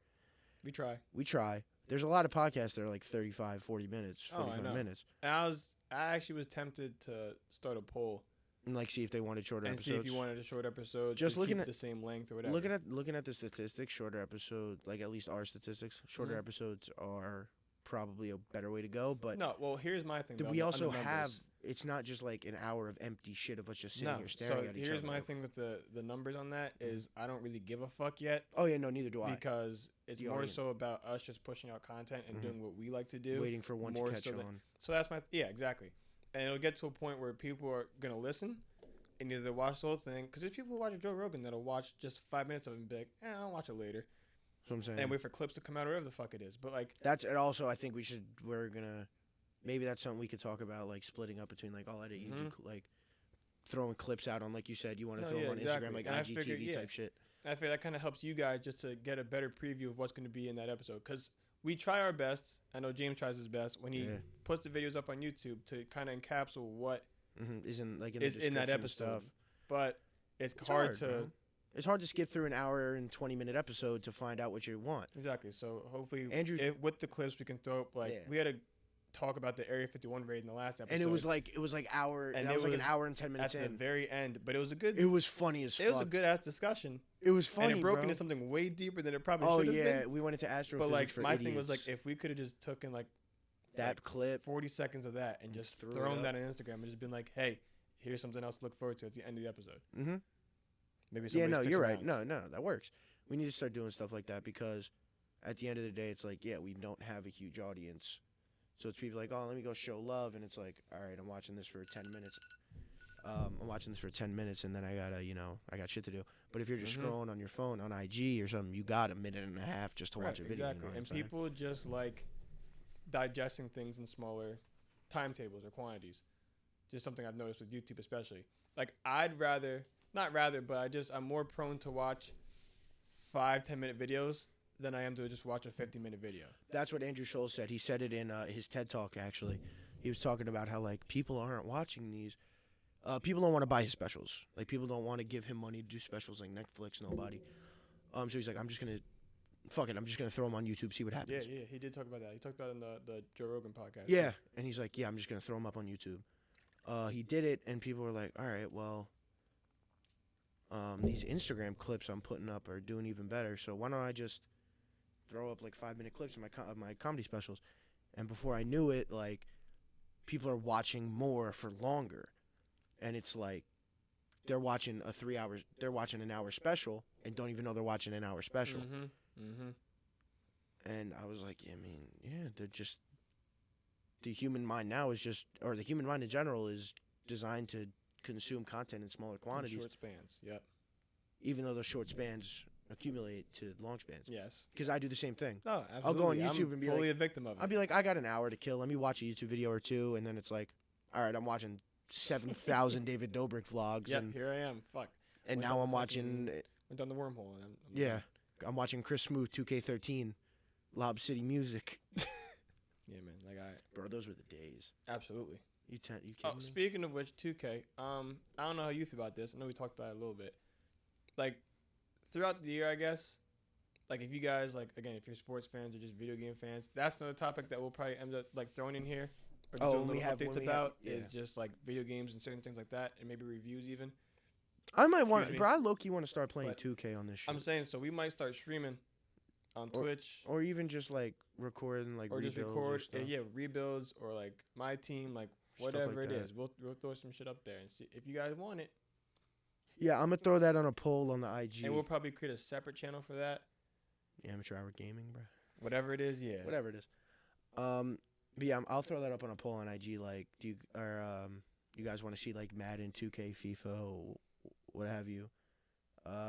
We try. There's a lot of podcasts that are like 35, 40 minutes, 45 minutes. And I actually was tempted to start a poll and like see if they wanted shorter episodes. And see if you wanted a short episode. Just looking keep at the same length or whatever. Looking at the statistics, shorter episode, like at least our statistics, shorter episodes are probably a better way to go. But no, well, here's my thing. We also have it's not just like an hour of empty shit of us just sitting here staring at each other. Here's my thing with the numbers on that is I don't really give a fuck yet. Oh yeah, no, neither do I. Because it's more so about us just pushing out content and doing what we like to do. Waiting for one to catch on. So that's exactly. And it'll get to a point where people are gonna listen and either watch the whole thing, because there's people who watch Joe Rogan that'll watch just 5 minutes of it and be like, I'll watch it later. That's what I'm saying. And wait for clips to come out or whatever the fuck it is. But like that's it. Also, I think we're gonna maybe that's something we could talk about, like splitting up between like I'll edit, you do like throwing clips out on, like you said, you want to throw them on Instagram, like IGTV type shit. I feel that kind of helps you guys just to get a better preview of what's going to be in that episode, because we try our best. I know James tries his best when he puts the videos up on YouTube to kind of encapsulate what is in that episode. Stuff. But it's hard to. Bro. It's hard to skip through an hour and 20-minute episode to find out what you want. Exactly. So hopefully, Andrew, with the clips we can throw up, like we had to talk about the Area 51 raid in the last episode, and it was like hour. And that was like an hour and 10 minutes at the very end. But it was a good. It was funny as fuck. It was a good ass discussion. It was funny, and it broke into something way deeper than it probably should have been. We went into astrophysics. But like my idiots. thing was like, if we could have just taken like that clip, 40 seconds of that, and just thrown that on Instagram and just been like, hey, here's something else to look forward to at the end of the episode. Mm-hmm. Maybe you're right. No, that works. We need to start doing stuff like that, because at the end of the day, it's like, we don't have a huge audience. So it's people like, oh, let me go show love. And it's like, all right, I'm watching this for 10 minutes. And then I got shit to do. But if you're just scrolling on your phone on IG or something, you got a minute and a half just to watch a video. Exactly. And people just like digesting things in smaller timetables or quantities. Just something I've noticed with YouTube especially. Like I'm more prone to watch 5-10 minute videos than I am to just watch a 50-minute video. That's what Andrew Scholes said. He said it in his TED Talk, actually. He was talking about how, like, people aren't watching these. People don't want to buy his specials. Like, people don't want to give him money to do specials like Netflix, nobody. So he's like, I'm just going to throw them on YouTube, see what happens. Yeah, he did talk about that. He talked about it in the Joe Rogan podcast. Yeah, and he's like, I'm just going to throw them up on YouTube. He did it, and people were like, all right, well, these Instagram clips I'm putting up are doing even better, so why don't I just throw up like 5-minute clips of my comedy specials? And before I knew it, like, people are watching more for longer, and it's like they're watching an hour special and don't even know they're watching an hour special. And I was like, they're just, the human mind now is just, or the human mind in general is designed to consume content in smaller quantities. Short spans, yep. Even though those short spans accumulate to long spans. Yes. Because I do the same thing. No, absolutely. I'll go on YouTube and be fully like, a victim of it. I'll be like, I got an hour to kill. Let me watch a YouTube video or two. And then it's like, all right, I'm watching 7,000 David Dobrik vlogs. Yep, and here I am. Fuck. And now I'm watching. Went down the wormhole. I'm watching Chris Smooth 2K13, Lob City Music. Yeah, man. Like Bro, those were the days. Absolutely. You kidding me? Speaking of which, 2K. I don't know how you feel about this. I know we talked about it a little bit. Like, throughout the year, I guess. Like, if you guys, like, again, if you're sports fans or just video game fans, that's another topic that we'll probably end up, like, throwing in here. Or doing little updates about is just, like, video games and certain things like that, and maybe reviews even. I might want, bro, I low-key want to start playing 2K on this shit. I'm saying, so we might start streaming on Twitch. Or even just, like, recording, like, rebuilds. Or just record, rebuilds, or, like, my team, like, whatever like it is. We'll throw some shit up there and see if you guys want it. Yeah, I'm going to throw that on a poll on the IG. And we'll probably create a separate channel for that. Amateur Hour Gaming, bro. Whatever it is, yeah. Whatever it is. But yeah, I'll throw that up on a poll on IG. Like, you guys want to see, like, Madden, 2K, FIFA, what have you?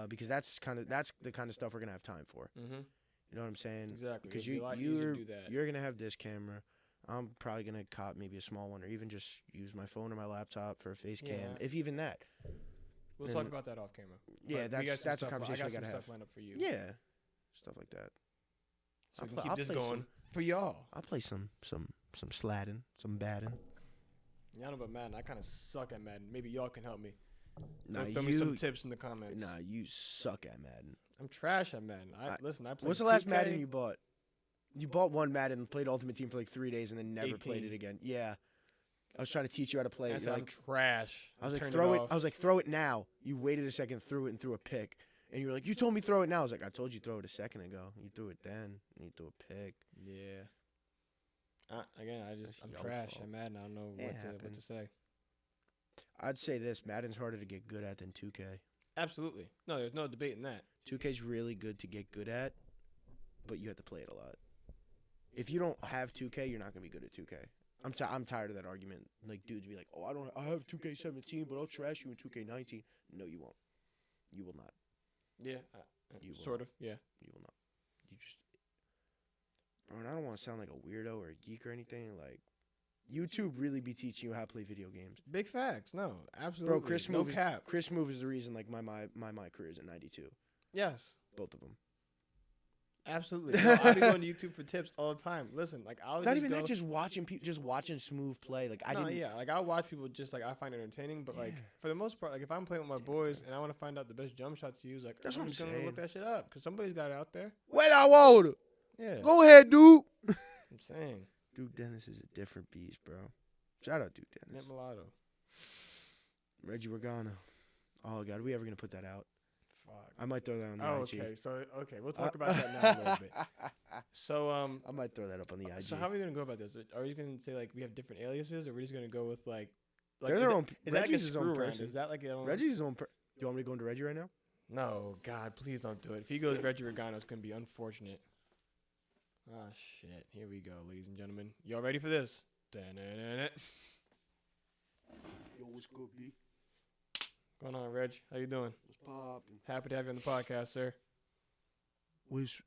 Because that's the kind of stuff we're going to have time for. Mm-hmm. You know what I'm saying? Exactly. Because you're going to have this camera. I'm probably going to cop maybe a small one, or even just use my phone or my laptop for a face cam, if even that. We'll talk about that off camera. Yeah, that's a conversation I got to have. Stuff lined up for you. Yeah, stuff like that. So we can keep this going for y'all. I'll play some slatting, some batting. Yeah, I don't know about Madden. I kind of suck at Madden. Maybe y'all can help me. Nah, throw me some tips in the comments. Nah, you suck at Madden. I'm trash at Madden. I played. What's the last Madden you bought? You bought one Madden and played Ultimate Team for like 3 days and then never played it again. Yeah. I was trying to teach you how to play it. I'm trash. I was like, throw it. I was like, throw it now. You waited a second, threw it, and threw a pick. And you were like, you told me throw it now. I was like, I told you throw it a second ago. You threw it then. And you threw a pick. Yeah. Again, I'm trash at Madden. I don't know what to say. I'd say this: Madden's harder to get good at than 2K. Absolutely. No, there's no debate in that. 2K's really good to get good at, but you have to play it a lot. If you don't have 2K, you're not gonna be good at 2K. I'm tired of that argument. Like dudes be like, "Oh, I have 2K17, but I'll trash you in 2K19." No, you won't. You will not. Yeah. You will sort not. of. Yeah. You will not. You just, bro. And I don't want to sound like a weirdo or a geek or anything. Like, YouTube really be teaching you how to play video games. Big facts. No, absolutely. Bro, Chris no Move cap. Chris Move is the reason like my career is at 92. Yes. Both of them. Absolutely. No, I be going to YouTube for tips all the time. Listen, like I'll Not just even go, that, just watching Smooth play. Like I didn't. Yeah, like I'll watch people just like I find it entertaining, but like for the most part, like if I'm playing with my boys and I want to find out the best jump shots to use, like That's what I'm just gonna saying. look that shit up because somebody's got it out there. Well, I won't. Yeah. Go ahead, dude. I'm saying. Duke Dennis is a different beast, bro. Shout out Duke Dennis. Net Mulatto. Reggie Regano. Oh God, are we ever gonna put that out? Fuck. I might throw that on the IG. Okay. So we'll talk about that now a little bit. So I might throw that up on the IG. So how are we gonna go about this? Are we gonna say like we have different aliases, or we're just gonna go with like They're their own. is that like a Reggie's his own screw around? person. Is that like Reggie's his own. You want me to go into Reggie right now? No, God, please don't do it. If he goes Reggie Regano, it's gonna be unfortunate. Ah, shit. Here we go, ladies and gentlemen. Y'all ready for this? Da-na-na-na. Yo, what's good, B? Going on, Reg? How you doing? What's poppin'? Happy to have you on the podcast, sir. What's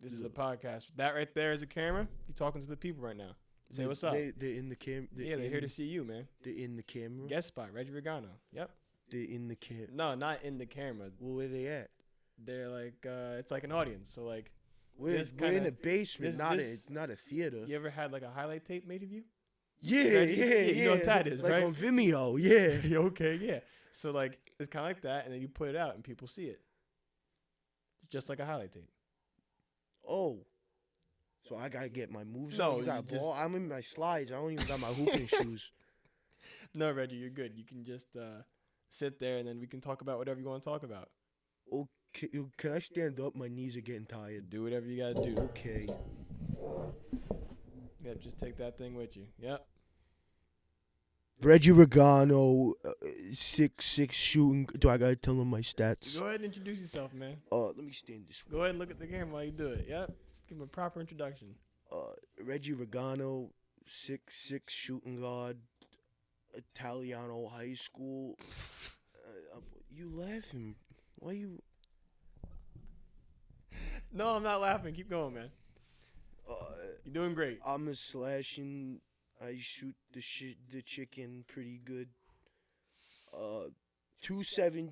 This is a podcast. That right there is a camera. You're talking to the people right now. Say what's up. They're in the cam. They're here to see you, man. They're in the camera. Guest spot, Reggie Regano. Yep. They're in the cam. No, not in the camera. Well, where they at? They're like, it's like an audience. So like, We're in the basement, not a theater. you ever had like a highlight tape made of you? Yeah. You know what that is, like right? on Vimeo, yeah. Okay, yeah. So like, it's kind of like that, and then you put it out, and people see it. Just like a highlight tape. Oh. So I gotta get my moves No, on. You got you ball. I'm in my slides. I don't even got my hooping shoes. No, Reggie, you're good. You can just sit there, and then we can talk about whatever you want to talk about. Okay, can I stand up? My knees are getting tired. Do whatever you gotta do. Okay. Yep, just take that thing with you. Yep. Reggie Regano, 6'6" shooting. Do I gotta tell him my stats? Go ahead and introduce yourself, man. Let me stand this way. Go ahead and look at the camera while you do it. Yep. Give him a proper introduction. Reggie Regano, 6'6" shooting guard, Italiano High School. You laughing? Why you? No, I'm not laughing. Keep going, man. You're doing great. I'm a slashing. I shoot the chicken pretty good. 2.75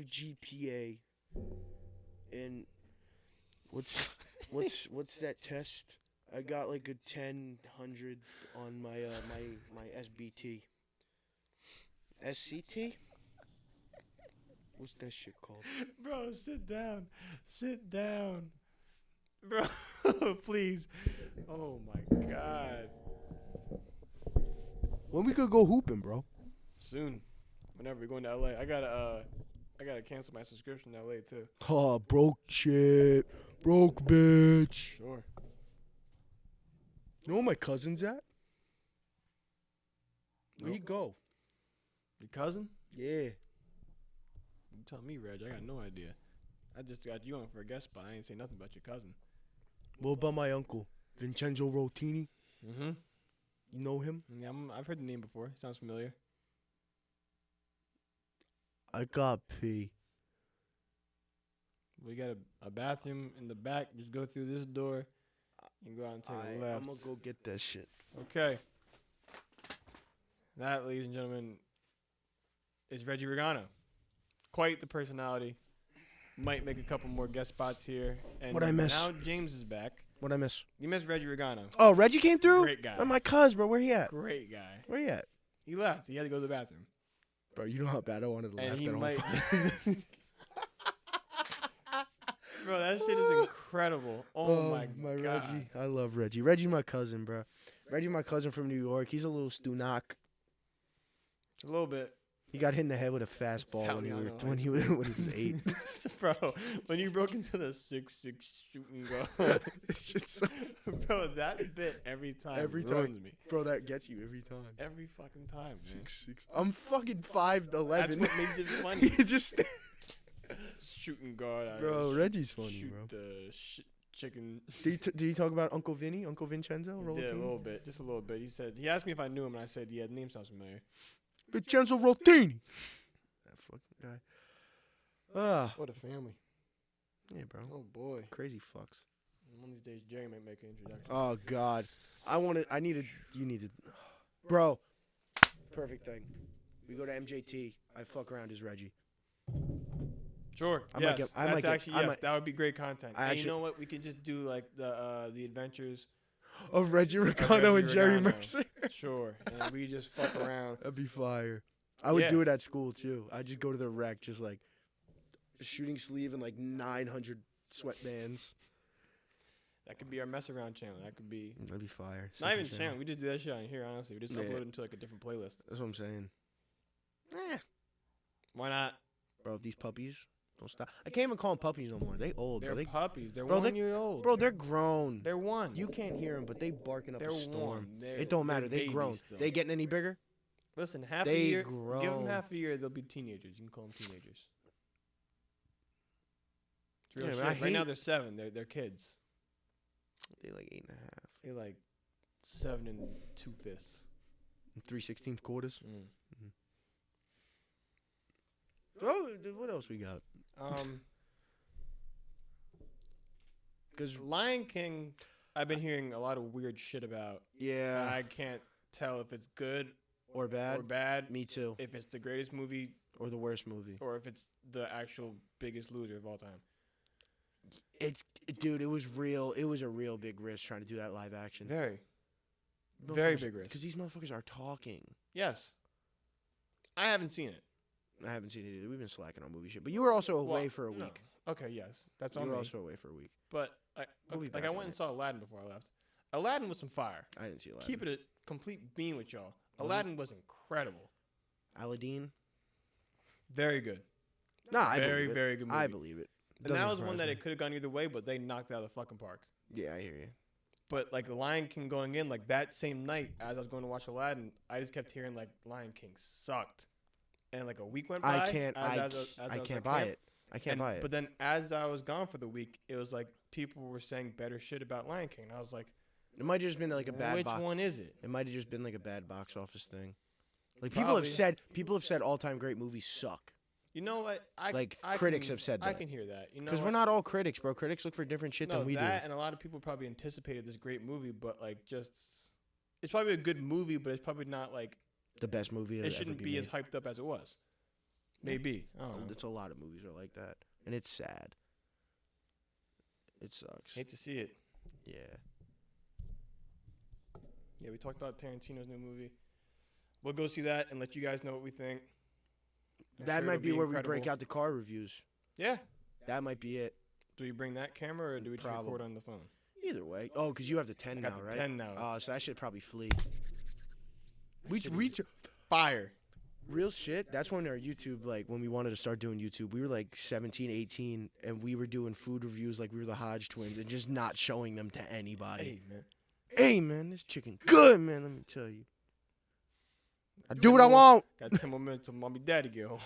GPA. And what's that test? I got like a 1000 on my my SBT. SCT? What's that shit called? Bro, sit down. Sit down. Bro, please. Oh, my God. When we could go hooping, bro? Soon. Whenever we're going to L.A. I gotta cancel my subscription to L.A. too. Oh, broke shit. Broke bitch. Sure. You know where my cousin's at? Where Nope. you go? Your cousin? Yeah. You tell me, Reg. I got no idea. I just got you on for a guest spot. I ain't say nothing about your cousin. What about my uncle? Vincenzo Rotini? Mm-hmm. You know him? Yeah, I've heard the name before. Sounds familiar. I got pee. We got a bathroom in the back. Just go through this door and go out and take a left. I'm going to go get that shit. Okay. That, ladies and gentlemen, is Reggie Regano. Quite the personality. Might make a couple more guest spots here. And What'd I miss? now James is back. What'd I miss? You missed Reggie Regano. Oh, Reggie came through? Great guy. Oh, my cuz, bro. Where he at? Great guy. Where he at? He left. He had to go to the bathroom. Bro, you know how bad I wanted to laugh And he that might. whole Bro, that shit is incredible. Oh, my God. Reggie. I love Reggie. Reggie, my cousin, bro. Reggie, my cousin from New York. He's a little Stunak. A little bit. He got hit in the head with a fastball when he was 8. Bro, when you broke into the 6'6" shooting guard. It's just so, Bro, that bit every time Every ruins time. me. bro, that gets you every time. Every fucking time, man. 6'6". I'm fucking 5'11". That's what makes it funny. He just, Shooting guard. bro, Reggie's funny, shoot bro. the chicken. Did he talk about Uncle Vinny, Uncle Vincenzo? He Rollatini? did a little bit, just a little bit. He asked me if I knew him, and I said, yeah, the name sounds familiar. Vincenzo Rollatini. That fucking guy. Ah, What a family. yeah, bro. Oh, boy. Crazy fucks. One of these days, Jerry might make an introduction. Oh God, you needed, bro. Perfect thing. We go to MJT. I fuck around as Reggie. Sure. I might Yes. get- I might That's get- actually, I yes, might- that would be great content. I And you actually- know what? We could just do like the adventures. Of Reggie Ricano Reggie and Jerry Ricano. Mercer. Sure. And we just fuck around. That'd be fire. I would Yeah. do it at school too. I'd just go to the rec, just like shooting sleeve and like 900 sweatbands. That could be our mess around channel. That could be That'd be fire. not even Second channel. We just do that shit on here. Honestly, we just Yeah. upload it into like a different playlist. That's what I'm saying. Why not? Bro, these puppies don't stop. I can't even call them puppies no more. They old, They're bro. puppies. They're bro, 1 they- year old. Bro, they're grown. They're one. You can't hear them, but they barking up They're a storm. one. It don't matter. They babies grown. still. They getting any bigger? Listen, half They a year. Give grown. them half a year, they'll be teenagers. You can call them teenagers. It's real Yeah, shit. man, I Right now hate- they're 7. They're kids. They like 8.5. They're like 7 2/5. 3/16 quarters. Mm. Oh, what else we got? Because Lion King, I've been hearing a lot of weird shit about. Yeah. I can't tell if it's good Or bad. or bad. Me too. If it's the greatest movie Or the worst movie. or if it's the actual biggest loser of all time. Dude, it was real. It was a real big risk trying to do that live action. Very big risk. Because these motherfuckers are talking. Yes. I haven't seen it. I haven't seen it either. We've been slacking on movie shit. But you were also away Well, for a no. week. Okay, yes. That's You on were me. also away for a week. But We'll be like back I on went and it. saw Aladdin before I left. Aladdin was some fire. I didn't see Aladdin. Keep it a complete bean with y'all. Mhm. Aladdin was incredible. Aladdin? Very good. Nah, I Very, believe it. very good movie. I believe it. And that Doesn't was one surprise that me. it could have gone either way, but they knocked it out of the fucking park. Yeah, I hear you. But like the Lion King going in, like that same night as I was going to watch Aladdin, I just kept hearing like Lion King sucked. And like a week went by. I can't buy it. I can't buy it. But then as I was gone for the week, it was like people were saying better shit about Lion King. And I was like, It might have just been like a bad which box. one is it? It might have just been like a bad box office thing. Like Probably. people have said all-time great movies suck. You know what? Like, critics have said I that. can hear that. You know Because we're what? not all critics, bro. Critics look for different shit No, than we that do. and a lot of people probably anticipated this great movie, but like just it's probably a good movie, but it's probably not like The best movie it shouldn't be as hyped up as it was. Maybe. I don't know. It's a lot of movies are like that, and it's sad. It sucks. Hate to see it. Yeah. Yeah, we talked about Tarantino's new movie. We'll go see that and let you guys know what we think. I'm That sure might it'll be where we break incredible. out the car reviews. Yeah. That might be it. Do we bring that camera or do we just Probably. record on the phone? Either way. Oh, because you have the 10 I now, got the right? 10 now. Oh, so that should probably flee. shit is Fire. Real shit. That's when our YouTube, like, when we wanted to start doing YouTube, we were like 17, 18, and we were doing food reviews like we were the Hodge twins and just not showing them to anybody. Hey, man. Hey, man, this chicken good, man, let me tell you. I do what I want. Got 10 more minutes till mommy daddy get home.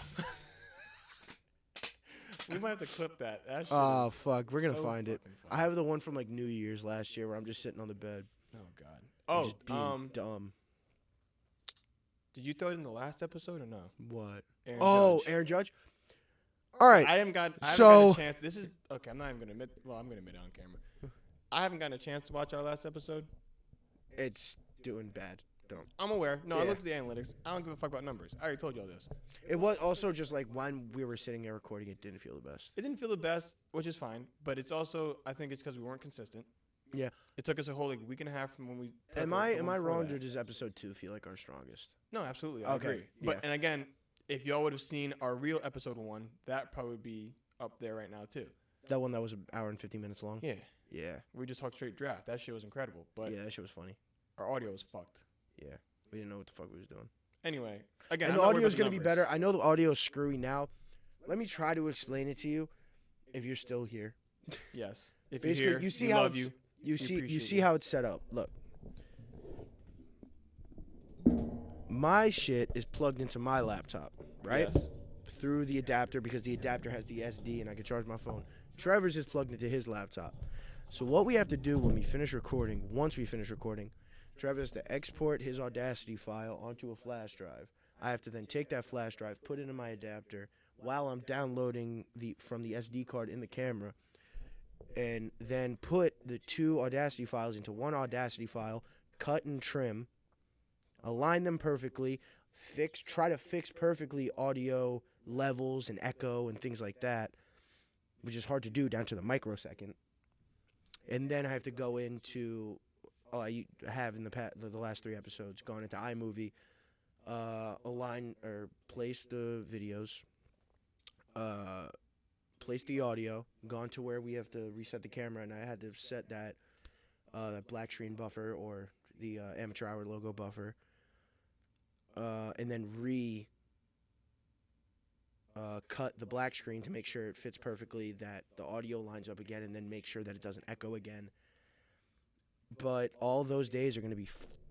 We might have to clip that. That shit Oh, is fuck. We're going to so find it. fucking I funny. have the one from, like, New Year's last year where I'm just sitting on the bed. Oh, God. Just being Oh, dumb. did you throw it in the last episode or no? What? Aaron Oh, Judge. Aaron Judge? All right. I haven't gotten So- a chance. This is okay. I'm not even gonna admit. Well, I'm gonna admit it on camera. I haven't gotten a chance to watch our last episode. It's doing bad. Don't. I'm aware. No, I Yeah. looked at the analytics. I don't give a fuck about numbers. I already told you all this. It was also just like when we were sitting there recording, it didn't feel the best. It didn't feel the best, which is fine. But it's also, I think it's because we weren't consistent. Yeah. It took us a whole like week and a half from when we. put Am the I one before wrong? that. Or does episode 2 feel like our strongest? No, absolutely. I Okay, agree. But yeah. and again, if y'all would have seen our real episode 1, that probably would be up there right now too. That one that was an hour and 50 minutes long? Yeah. Yeah. We just talked straight draft. That shit was incredible. But Yeah, that shit was funny. our audio was fucked. Yeah. We didn't know what the fuck we was doing. Anyway, again, And I'm the not worried audio is about going to be better. I know the audio is screwy now. Let me try to explain it to you if you're still here. Yes. If Basically, you're here, you see we how love it's- you. You appreciate see you. how it's set up. Look. My shit is plugged into my laptop, right? Yes. Through the adapter because the adapter has the SD and I can charge my phone. Trevor's is plugged into his laptop. So what we have to do when we finish recording, once we finish recording, Trevor has to export his Audacity file onto a flash drive. I have to then take that flash drive, put it in my adapter while I'm downloading from the SD card in the camera, and then put the two Audacity files into one Audacity file, cut and trim, align them perfectly, try to fix perfectly audio levels and echo and things like that, which is hard to do down to the microsecond. And then I have to go into, I have in the last 3 episodes gone into iMovie, align or place the videos, place the audio, gone to where we have to reset the camera, and I had to set that black screen buffer or the amateur hour logo buffer, and then cut the black screen to make sure it fits perfectly, that the audio lines up again, and then make sure that it doesn't echo again. But all those days are going to be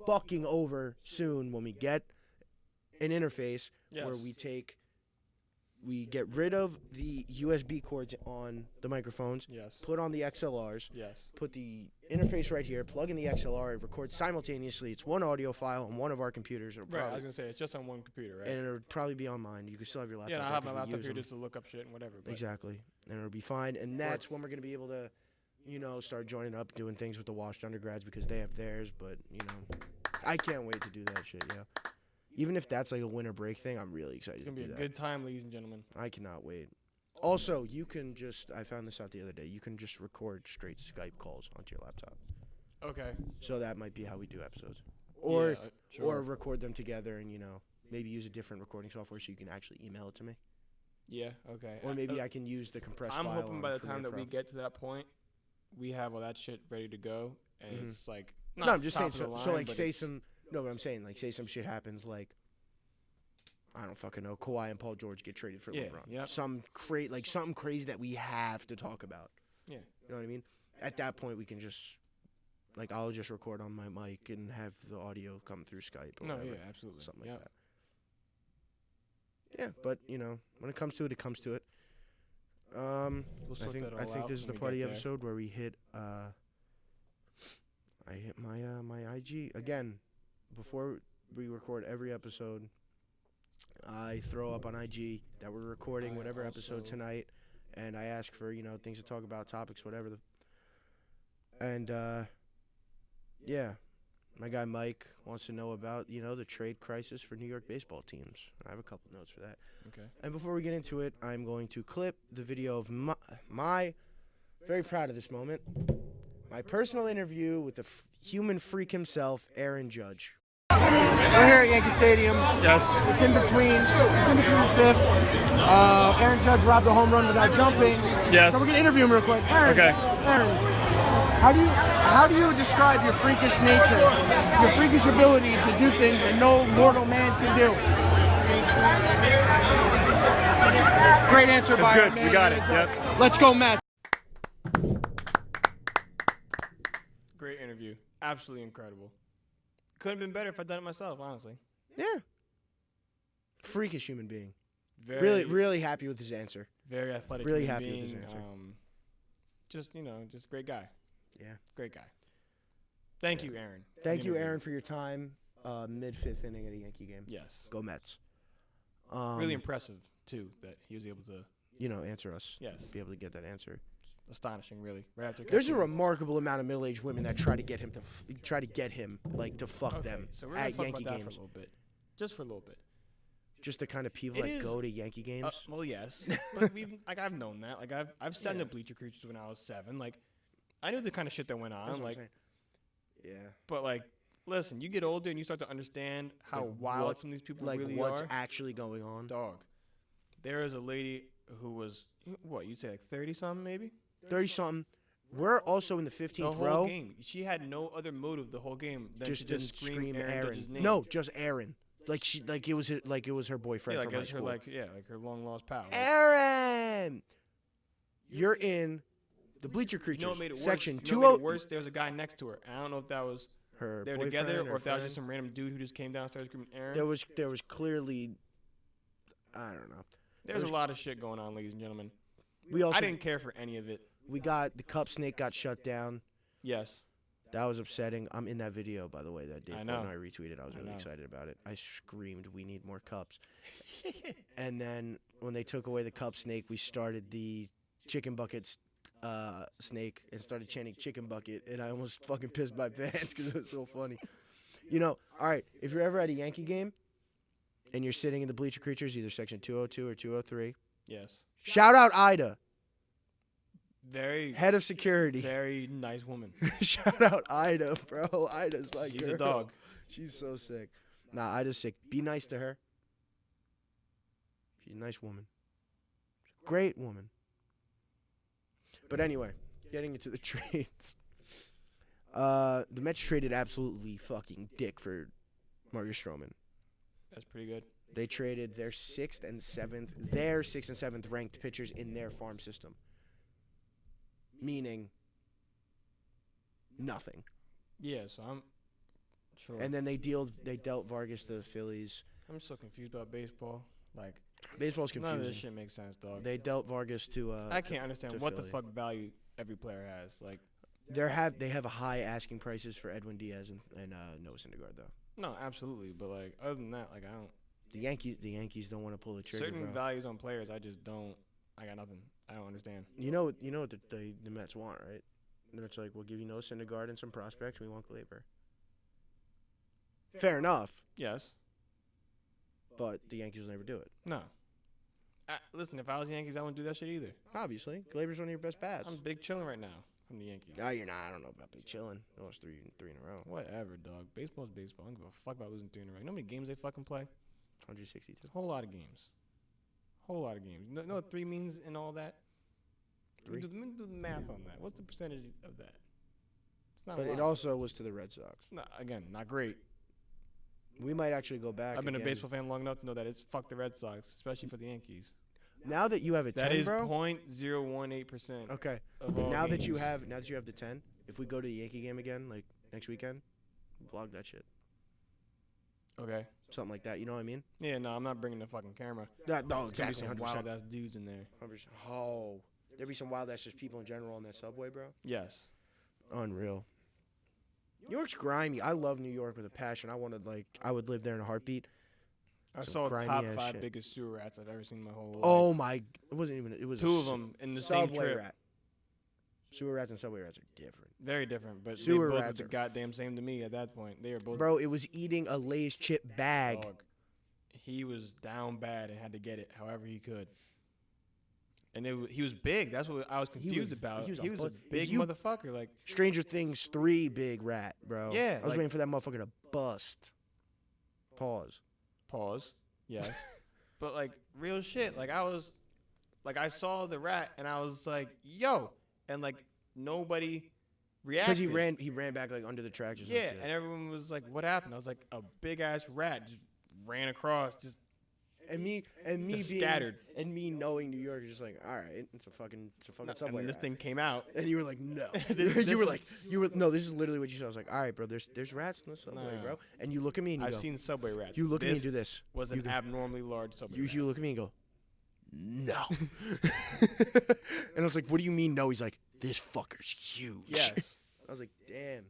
fucking over soon when we get an interface where we get rid of the USB cords on the microphones, Yes. put on the XLRs, Yes. put the interface right here, plug in the XLR, it records simultaneously. It's one audio file on one of our computers. Right. I was gonna say it's just on one computer, right? And it'll probably be on mine. You can still have your laptop. Yeah, I there have my 'cause we laptop use here them. just to look up shit and whatever. But Exactly. And it'll be fine. And that's when we're going to be able to, start joining up, doing things with the washed undergrads because they have theirs. But, I can't wait to do that shit, yeah. Even if that's like a winter break thing, I'm really excited It's to gonna be do a that. good time, ladies and gentlemen. I cannot wait. Also, you can I found this out the other day, you can just record straight Skype calls onto your laptop. Okay. So that might be how we do episodes. Or Yeah, sure. or record them together and, maybe use a different recording software so you can actually email it to me. Yeah. Okay. Or maybe I can use the compressed I'm file hoping on by the Premiere time that Pro. we get to that point, we have all that shit ready to go, and Mhm. it's like No, I'm just top saying, of the so line, like, but say it's- some, no, but I'm saying, like, say some shit happens, like, I don't fucking know, Kawhi and Paul George get traded for Yeah, LeBron. yep. Something crazy that we have to talk about. Yeah. You know what I mean? At that point, we can just, like, I'll just record on my mic and have the audio come through Skype or No, whatever. yeah, absolutely. Something Yep. like that. Yeah, but, when it comes to it, it comes to it. We'll I sort think that all I think out this is the when we part of get the there. episode where we hit I hit my IG again. Before we record every episode, I throw up on IG that we're recording I whatever episode also- tonight, and I ask for things to talk about, topics, whatever. Yeah, my guy Mike wants to know about the trade crisis for New York baseball teams. I have a couple notes for that. Okay. And before we get into it, I'm going to clip the video of my very proud of this moment, my personal interview with the human freak himself, Aaron Judge. We're here at Yankee Stadium. Yes. It's in between the fifth. Aaron Judge robbed the home run without jumping. Yes. So we're gonna interview him real quick. Aaron, Okay. Aaron, how do you describe your freakish nature, your freakish ability to do things that no mortal man can do? Great answer by good. our man. We got it. Aaron Judge. Yep. Let's go, Matt. Great interview. Absolutely incredible. Couldn't have been better if I'd done it myself, honestly. Yeah. Freakish human being. Very, Really happy with his answer. very athletic. really human happy with his being, answer. Just great guy. Yeah. Great guy. Thank you, Aaron. for Thank the you, interview. Aaron, for your time. Mid-fifth inning at a Yankee game. Yes. Go Mets. Really impressive too that he was able to. Answer us. Yes. Be able to get that answer. Astonishing, really. Right after. There's a catching- remarkable amount of middle-aged women that try to get him to fuck Okay, them so we're gonna at talk Yankee about that games. for a little bit. Just for a little bit. Just the kind of people It that is- go to Yankee games. Well, yes, but I've known that. Like I've sat in the bleacher creatures when I was 7. Like I knew the kind of shit that went on. That's what I'm Like, saying. Yeah. but like, listen, you get older and you start to understand how Like wild what- some of these people Like really what's are. actually going on. Dog, there is a lady who was what you'd say like 30 something maybe. 30-something. We're also in the 15th The whole row. game, she had no other motive the whole game than Just to to just scream Aaron Aaron. Judge's name. No, just Aaron. Like it was her boyfriend Yeah, from like high it's her school. like her long lost pal. Aaron, you're in the bleacher creatures. You know what made it worse? Section You know what made 20. it worse? There was a guy next to her. And I don't know if that was Her they were boyfriend together or if that was friend. just some random dude who just came downstairs screaming Aaron. There was clearly, I don't know. There's a lot of shit going on, ladies and gentlemen. We also I didn't care for any of it. we got the cup snake got shut down. Yes. That was upsetting. I'm in that video, by the way, that Dave I Gordon know. and I retweeted. I was I really know. excited about it. I screamed, "We need more cups!" And then when they took away the cup snake, we started the chicken buckets snake and started chanting "chicken bucket," and I almost fucking pissed my pants because it was so funny. You know, all right, if you're ever at a Yankee game and you're sitting in the bleacher creatures, either section 202 or 203, Yes. shout out Ida, Very, head of security. very nice woman. Shout out Ida, bro. Ida's my She's girl. a dog. She's so sick. Nah, Ida's sick. Be nice to her. She's a nice woman. Great woman. But anyway, getting into the trades. The Mets traded absolutely fucking dick for Marcus Stroman. That's pretty good. They traded their sixth and seventh ranked pitchers in their farm system. Meaning nothing. Yeah, so I'm sure. And then they dealt Vargas to the Phillies. I'm so confused about baseball. Like, Baseball's none confusing. of this shit makes sense, dog. They dealt Vargas to I can't understand to what the Philly. fuck value every player has. Like, they have a high asking prices for Edwin Diaz and Noah Syndergaard though. no, absolutely. But, like, other than that, like, I don't. The Yankees don't want to pull the trigger, Certain bro. values on players, I just don't. I got nothing. I don't understand. You know what the Mets want, right? And it's like, we'll give you Noah Syndergaard and some prospects. We want Glaber. Fair enough, Yes. but the Yankees will never do it. No. Listen, if I was the Yankees, I wouldn't do that shit either. Obviously, Glaber's one of your best bats. I'm big chilling right now from the Yankees. No, you're not. I don't know about big chilling. That was three in a row. Whatever, dog. Baseball's baseball. I don't give a fuck about losing 3 in a row. You know how many games they fucking play? 162. Whole lot of games. Whole lot of games. You know what 3 means and all that? Three? Let me do the math on that. What's the percentage of that? It's not But a it lot. also was to the Red Sox. No, again, not great. We might actually go back. I've been a again. baseball fan long enough to know that it's fuck the Red Sox, especially for the Yankees. Now that you have a 10, That is bro. 0.018%. Okay. Of all Now that you games. have the 10, if we go to the Yankee game again, like next weekend, vlog that shit. Okay. Something like that. You know what I mean? Yeah, no, I'm not bringing the fucking camera. No, There's gonna be exactly. some 100%. wild ass dudes in there. 100%. Oh, there'd be some wild ass just people in general on that subway, bro. Yes. Unreal. New York's grimy. I love New York with a passion. I would live there in a heartbeat. I Some saw grimy top ass 5 shit. biggest sewer rats I've ever seen in my whole life. Oh my! It wasn't even. It was 2 of them in the same subway trip. rat. Sewer rats and subway rats are different, Very different, but Sewer they both rats were are the goddamn same to me at that point. They were both bro. It was eating a Lay's chip bag. dog. He was down bad and had to get it however he could. And he was big. That's what I was confused about. he He was was, a a bu- if big you- motherfucker. Like, Stranger Things 3 big rat, bro. Yeah, I was like- waiting for that motherfucker to bust. Pause. pause. Yes. But, like, real shit. Like, I saw the rat and I was like, yo. And, like, nobody reacted. Because he ran back like under the tracks. Or some Yeah, shit. and everyone was like, what happened? I was like, a big ass rat just ran across. Just and me just being scattered. and me knowing New York is just like, all right, it's a fucking and subway. then this rat. thing came out. And you were like, no. This you were is- like, no. This is literally what you said. I was like, all right, bro. There's rats in the subway, No. bro. And you look at me and you I've go, seen subway rats. you look at me This and do this. was You an go- abnormally large subway rat. You look at me and go, no. And I was like, what do you mean no? He's like, this fucker's huge. Yes. I was like, damn.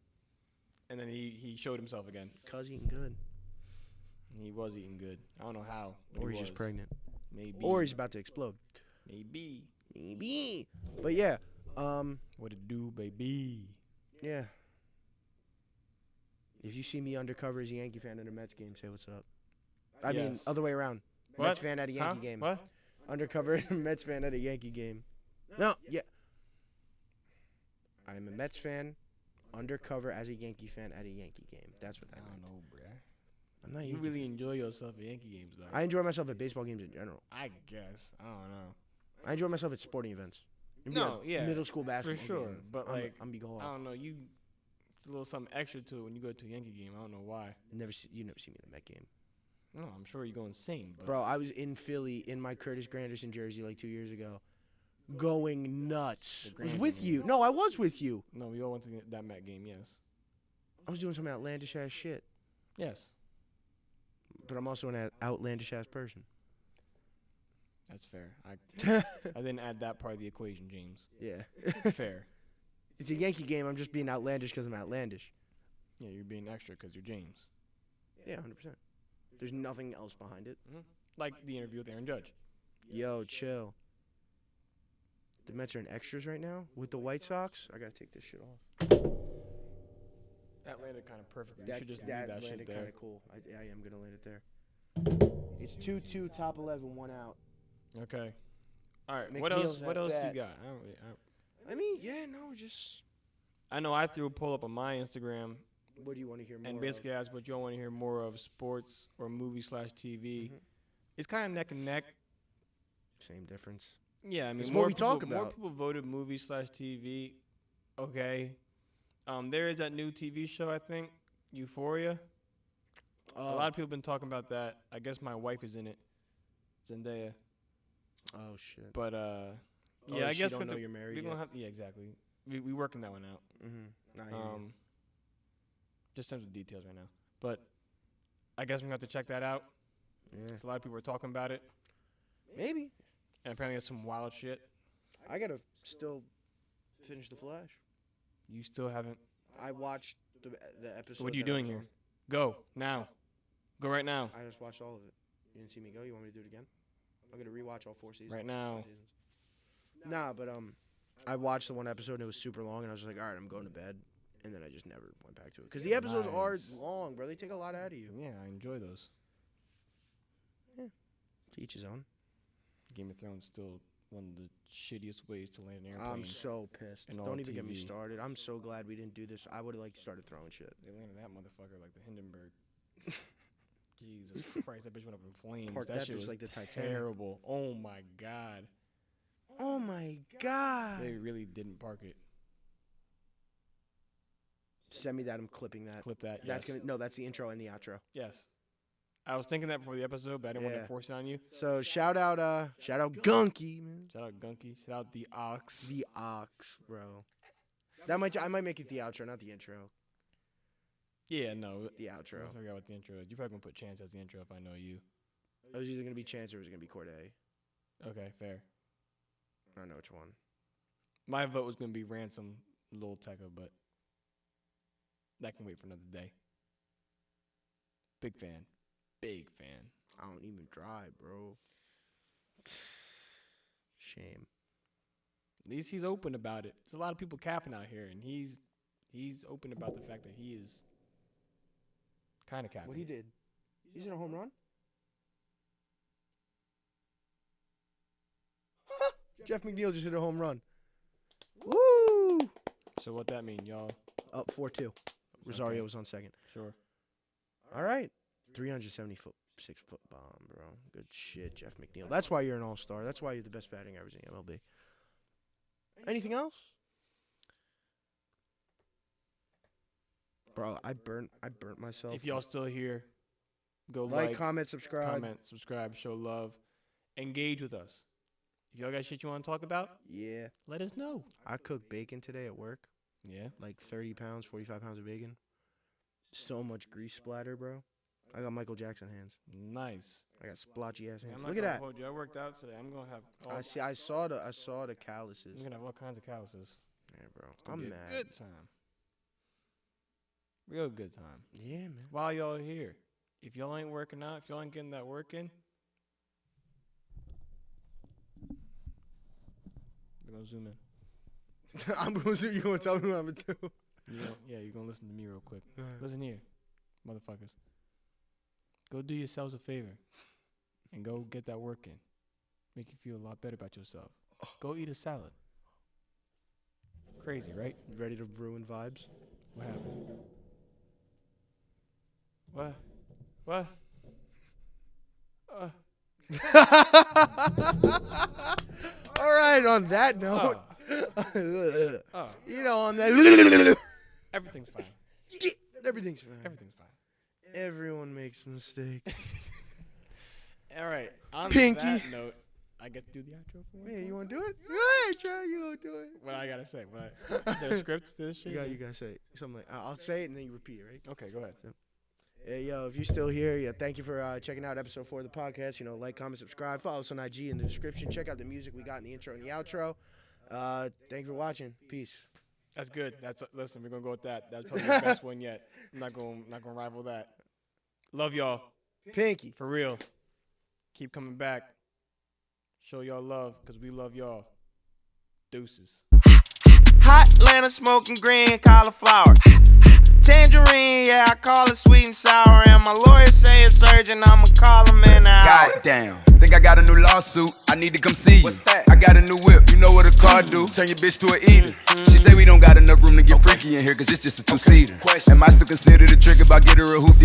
And then he showed himself again. Cuz eating good. And he was eating good. I don't know how. but Or he he's just was. pregnant. Maybe. Or he's about to explode. Maybe. Maybe. But yeah. What it do, baby? Yeah. If you see me undercover as a Yankee fan at a Mets game, say what's up. I mean, Yes. other way around. What? Mets fan at a Yankee Huh? game. What? Undercover Mets fan at a Yankee game. No, yeah. I'm a Mets fan, undercover as a Yankee fan at a Yankee game. That's what I that meant. don't know, bruh. I'm not a You Yankee really enjoy yourself at Yankee games, though. I enjoy myself at baseball games in general. I guess. I don't know. I enjoy myself at sporting events. Maybe No, a yeah, middle school basketball sure, game. but, I'm, like, I'm be go I off. don't know. It's a little something extra to it when you go to a Yankee game. I don't know why. You never see me at a Met game. No, I'm sure you go insane. But Bro, I was in Philly in my Curtis Granderson jersey like 2 years ago, going nuts. I was with you. No, I was with you. No, we all went to that Met game. Yes. I was doing some outlandish ass shit, Yes. but I'm also an outlandish ass person. That's fair. I didn't add that part of the equation, James. Yeah. Fair. It's a Yankee game. I'm just being outlandish because I'm outlandish. Yeah, you're being extra because you're James. Yeah, 100%. There's nothing else behind it. Like the interview with Aaron Judge. Yo, chill. The Mets are in extras right now with the White Sox. I gotta take this shit off. That landed kind of perfectly. You should just leave that shit landed there. kind of cool. I am gonna land it there. It's 2-2, top 11, 1 out. Okay. All right. McNeil's What else? What at else bat. you got? I mean, yeah, no, just I know I threw a poll up on my Instagram what do you want to hear more and basically of? asked what y'all want to hear more of, sports or movie/TV. Mhm. It's kind of neck and neck. Same difference. Yeah, I mean, It's more what we people, talk More about. people voted movie/TV. Okay. There is that new TV show, I think, Euphoria. A lot of people have been talking about that. I guess my wife is in it, Zendaya. Oh shit. But Oh, yeah, I she guess don't we're know you're married gonna yet. have exactly. We working that one out. Just some of the details right now, but I guess we're gonna have to check that out. Yeah. 'Cause a lot of people are talking about it, Maybe. and apparently there's some wild shit. I gotta still finish The Flash. You still haven't. I watched the episode. What are you that I doing was here? on. Go now. Go right now. I just watched all of it. You didn't see me go? You want me to do it again? I'm gonna rewatch all 4 seasons. Right now. 5 seasons. Nah, but I watched the one episode and it was super long and I was like, all right, I'm going to bed, and then I just never went back to it because the episodes are Nice. long, bro. They take a lot out of you. Yeah, I enjoy those. To each his own. Game of Thrones still one of the shittiest ways to land an airplane. I'm so pissed. And all Don't even get me TV. started. I'm so glad we didn't do this. I would have like started throwing shit. They landed that motherfucker like the Hindenburg. Jesus Christ, that bitch went up in flames. Part that that shit bitch was like the Titanic. terrible. Oh my god. Oh my god. They really didn't park it. Send me that. I'm clipping that. Clip that. That's Yes. that's the intro and the outro. Yes. I was thinking that before the episode, but I didn't want Yeah. to force it on you. So shout out Gunky, man. Shout out Gunky. Shout out the Ox. The Ox, bro. I might make it the outro, not the intro. Yeah, no. The I'll outro. figure out what the intro is. You probably gonna put Chance as the intro if I know you. It was either gonna be Chance or it was gonna be Cordae. Okay, fair. I don't know which one. My vote was gonna be Ransom, Lil Tecca, but that can wait for another day. Big fan. Big fan. I don't even drive, bro. Shame. At least he's open about it. There's a lot of people capping out here, and he's open about the fact that he is kind of capping. What he did? He's in a home run? Jeff McNeil just hit a home run. Woo! So what that mean, y'all? Up 4-2. Rosario was on second. Sure. All right. 376-foot bomb, bro. Good shit, Jeff McNeil. That's why you're an all-star. That's why you're the best batting average in MLB. Anything else? Bro, I burnt myself. If y'all still here, go like, comment, subscribe. comment, subscribe, show love, engage with us. If y'all got shit you want to talk about, Yeah. let us know. I cooked bacon today at work. Yeah. Like 30 pounds, 45 pounds of bacon. So much grease splatter, bro. I got Michael Jackson hands. Nice. I got splotchy ass I'm hands. not Look at gonna that. hold you. I worked out today. I'm gonna have. All, I saw the calluses. I'm gonna have all kinds of calluses. Yeah, bro. It's gonna I'm be mad. a good time. Real good time. Yeah, man. While y'all here, if y'all ain't working out, if y'all ain't getting that work in, we're gonna zoom in. I'm going to you gonna tell me what I'm gonna do. Yeah, you're gonna listen to me real quick. Listen here, motherfuckers. Go do yourselves a favor and go get that work in. Make you feel a lot better about yourself. Go eat a salad. Crazy, right? You ready to ruin vibes? What happened? What? What? All right, on that note. Oh, You know, on that. everything's fine. Everything's fine. Everything's fine. Everyone makes mistakes. All right. On Pinky. that note, I get to do the outro for once. Yeah, you want to do it? Go ahead, Trevor. You want to do it? What I gotta say? Is there a script to this shit? You gotta say something like I'll say it and then you repeat it, right? Okay, go ahead. Hey, yo, if you're still here, yeah, thank you for checking out episode 4 of the podcast. You know, like, comment, subscribe, follow us on IG in the description. Check out the music we got in the intro and the outro. Thank you for watching. Peace. That's good. Listen, we're gonna go with that. That's probably the best one yet. I'm not gonna rival that. Love y'all. Pinky. For real. Keep coming back. Show y'all love, because we love y'all. Deuces. Hot Atlanta smoking green cauliflower. Tangerine, yeah, I call it sweet and sour. And my lawyer say it's urgent, I'ma call him in an hour. Goddamn, think I got a new lawsuit, I need to come see you. What's that? I got a new whip, you know what a car do? Turn your bitch to an eater. She say we don't got enough room to get freaky in here, cause it's just a two-seater. Am I still considered a trick if I get her a hoopty?